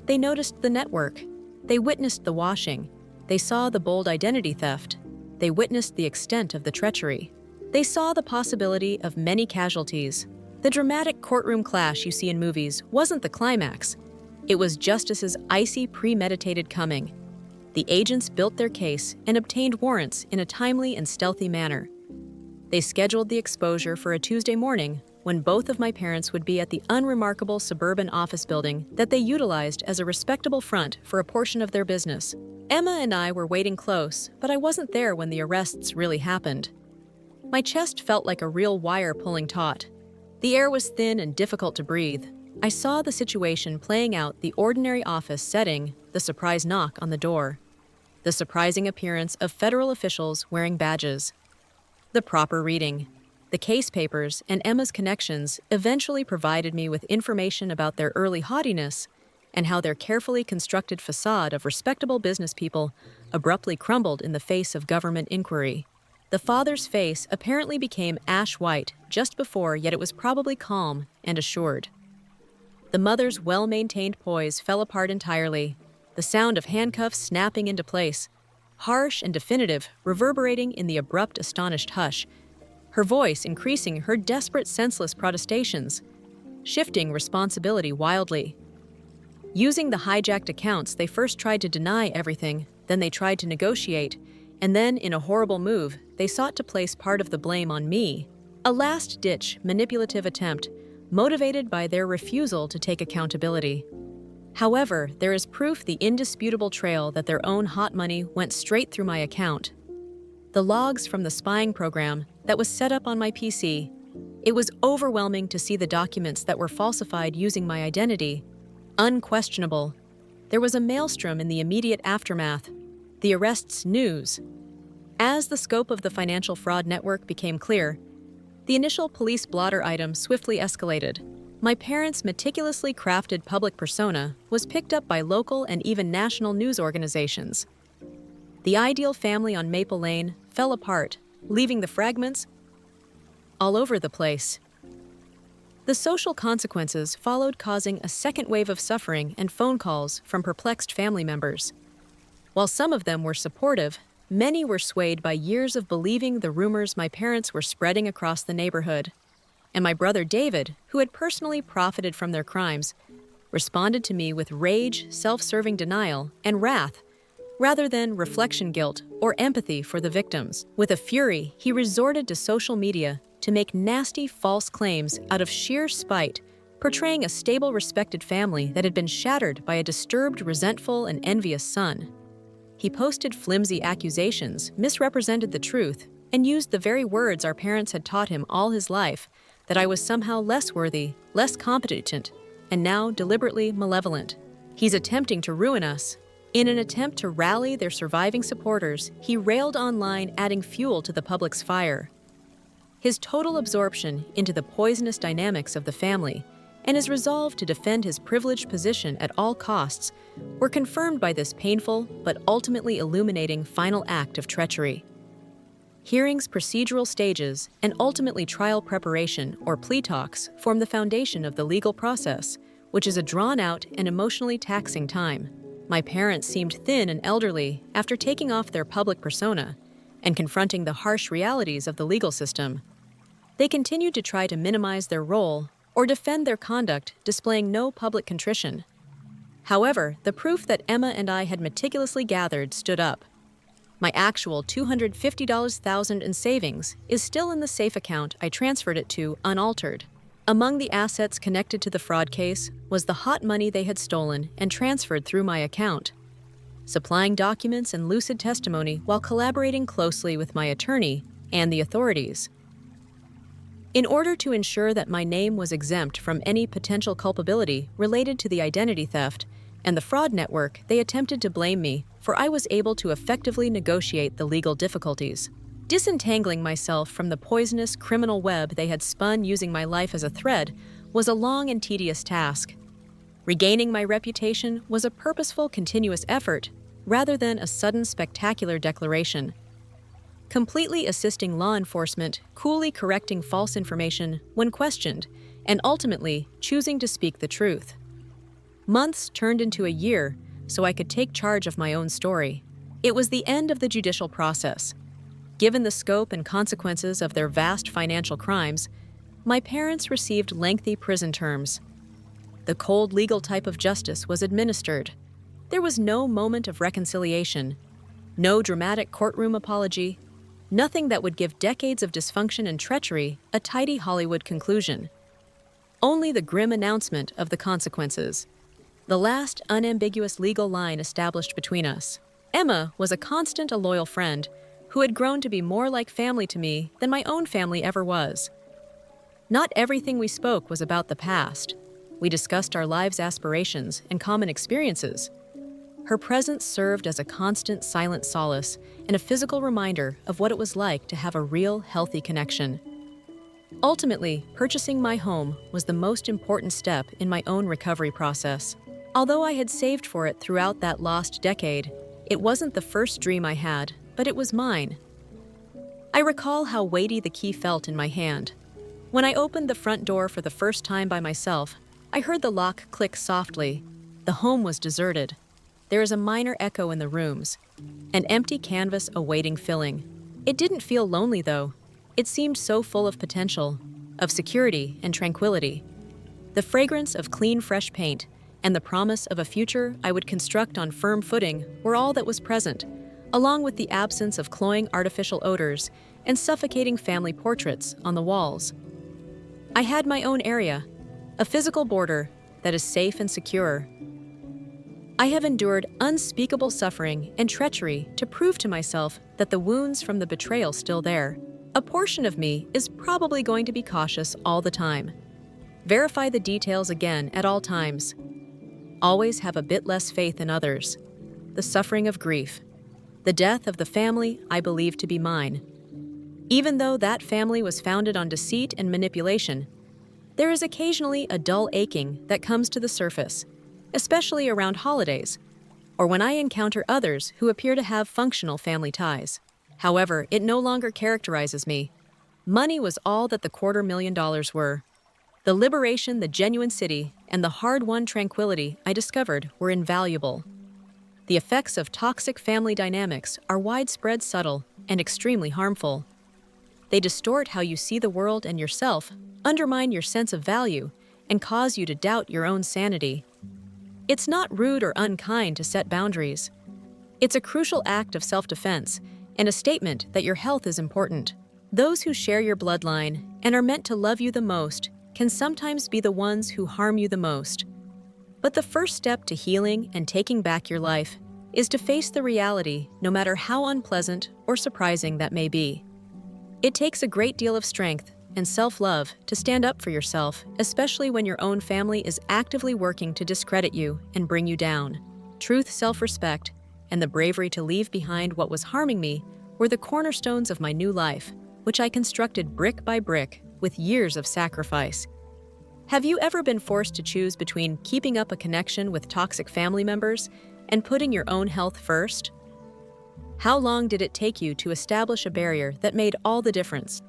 They noticed the network. They witnessed the washing. They saw the bold identity theft. They witnessed the extent of the treachery. They saw the possibility of many casualties. The dramatic courtroom clash you see in movies wasn't the climax. It was justice's icy, premeditated coming. The agents built their case and obtained warrants in a timely and stealthy manner. They scheduled the exposure for a Tuesday morning when both of my parents would be at the unremarkable suburban office building that they utilized as a respectable front for a portion of their business. Emma and I were waiting close, but I wasn't there when the arrests really happened. My chest felt like a real wire pulling taut. The air was thin and difficult to breathe. I saw the situation playing out: the ordinary office setting, the surprise knock on the door, the surprising appearance of federal officials wearing badges, the proper reading. The case papers and Emma's connections eventually provided me with information about their early haughtiness and how their carefully constructed facade of respectable business people abruptly crumbled in the face of government inquiry. The father's face apparently became ash white just before, yet it was probably calm and assured. The mother's well-maintained poise fell apart entirely, the sound of handcuffs snapping into place, harsh and definitive, reverberating in the abrupt, astonished hush, her voice increasing her desperate, senseless protestations, shifting responsibility wildly. Using the hijacked accounts, they first tried to deny everything, then they tried to negotiate, and then, in a horrible move, they sought to place part of the blame on me. A last-ditch, manipulative attempt, motivated by their refusal to take accountability. However, there is proof, the indisputable trail, that their own hot money went straight through my account. The logs from the spying program that was set up on my PC. It was overwhelming to see the documents that were falsified using my identity. Unquestionable. There was a maelstrom in the immediate aftermath. The arrest's news. As the scope of the financial fraud network became clear, the initial police blotter item swiftly escalated. My parents' meticulously crafted public persona was picked up by local and even national news organizations. The ideal family on Maple Lane fell apart, leaving the fragments all over the place. The social consequences followed, causing a second wave of suffering and phone calls from perplexed family members. While some of them were supportive, many were swayed by years of believing the rumors my parents were spreading across the neighborhood. And my brother David, who had personally profited from their crimes, responded to me with rage, self-serving denial, and wrath, rather than reflection guilt or empathy for the victims. With a fury, he resorted to social media to make nasty, false claims out of sheer spite, portraying a stable, respected family that had been shattered by a disturbed, resentful, and envious son. He posted flimsy accusations, misrepresented the truth, and used the very words our parents had taught him all his life, that I was somehow less worthy, less competent, and now deliberately malevolent. He's attempting to ruin us. In an attempt to rally their surviving supporters, he railed online, adding fuel to the public's fire. His total absorption into the poisonous dynamics of the family and his resolve to defend his privileged position at all costs were confirmed by this painful but ultimately illuminating final act of treachery. Hearings, procedural stages, and ultimately trial preparation or plea talks form the foundation of the legal process, which is a drawn-out and emotionally taxing time. My parents seemed thin and elderly after taking off their public persona and confronting the harsh realities of the legal system. They continued to try to minimize their role or defend their conduct, displaying no public contrition. However, the proof that Emma and I had meticulously gathered stood up. My actual $250,000 in savings is still in the safe account I transferred it to, unaltered. Among the assets connected to the fraud case was the hot money they had stolen and transferred through my account. Supplying documents and lucid testimony while collaborating closely with my attorney and the authorities. In order to ensure that my name was exempt from any potential culpability related to the identity theft and the fraud network, they attempted to blame me, for I was able to effectively negotiate the legal difficulties. Disentangling myself from the poisonous criminal web they had spun using my life as a thread was a long and tedious task. Regaining my reputation was a purposeful, continuous effort, rather than a sudden, spectacular declaration. Completely assisting law enforcement, coolly correcting false information when questioned, and ultimately choosing to speak the truth. Months turned into a year so I could take charge of my own story. It was the end of the judicial process. Given the scope and consequences of their vast financial crimes, my parents received lengthy prison terms. The cold legal type of justice was administered. There was no moment of reconciliation, no dramatic courtroom apology, nothing that would give decades of dysfunction and treachery a tidy Hollywood conclusion. Only the grim announcement of the consequences. The last unambiguous legal line established between us. Emma was a constant, a loyal friend who had grown to be more like family to me than my own family ever was. Not everything we spoke was about the past. We discussed our lives' aspirations and common experiences. Her presence served as a constant silent solace and a physical reminder of what it was like to have a real, healthy connection. Ultimately, purchasing my home was the most important step in my own recovery process. Although I had saved for it throughout that lost decade, it wasn't the first dream I had, but it was mine. I recall how weighty the key felt in my hand. When I opened the front door for the first time by myself, I heard the lock click softly. The home was deserted. There is a minor echo in the rooms, an empty canvas awaiting filling. It didn't feel lonely, though. It seemed so full of potential, of security and tranquility. The fragrance of clean, fresh paint and the promise of a future I would construct on firm footing were all that was present, along with the absence of cloying artificial odors and suffocating family portraits on the walls. I had my own area, a physical border that is safe and secure. I have endured unspeakable suffering and treachery to prove to myself that the wounds from the betrayal still there. A portion of me is probably going to be cautious all the time. Verify the details again at all times. Always have a bit less faith in others. The suffering of grief. The death of the family I believe to be mine. Even though that family was founded on deceit and manipulation, there is occasionally a dull aching that comes to the surface, especially around holidays, or when I encounter others who appear to have functional family ties. However, it no longer characterizes me. Money was all that the $250,000 were. The liberation, the genuine city, and the hard-won tranquility I discovered were invaluable. The effects of toxic family dynamics are widespread, subtle, and extremely harmful. They distort how you see the world and yourself, undermine your sense of value, and cause you to doubt your own sanity. It's not rude or unkind to set boundaries. It's a crucial act of self-defense and a statement that your health is important. Those who share your bloodline and are meant to love you the most can sometimes be the ones who harm you the most. But the first step to healing and taking back your life is to face the reality, no matter how unpleasant or surprising that may be. It takes a great deal of strength and self-love to stand up for yourself, especially when your own family is actively working to discredit you and bring you down. Truth, self-respect, and the bravery to leave behind what was harming me were the cornerstones of my new life, which I constructed brick by brick with years of sacrifice. Have you ever been forced to choose between keeping up a connection with toxic family members and putting your own health first? How long did it take you to establish a barrier that made all the difference?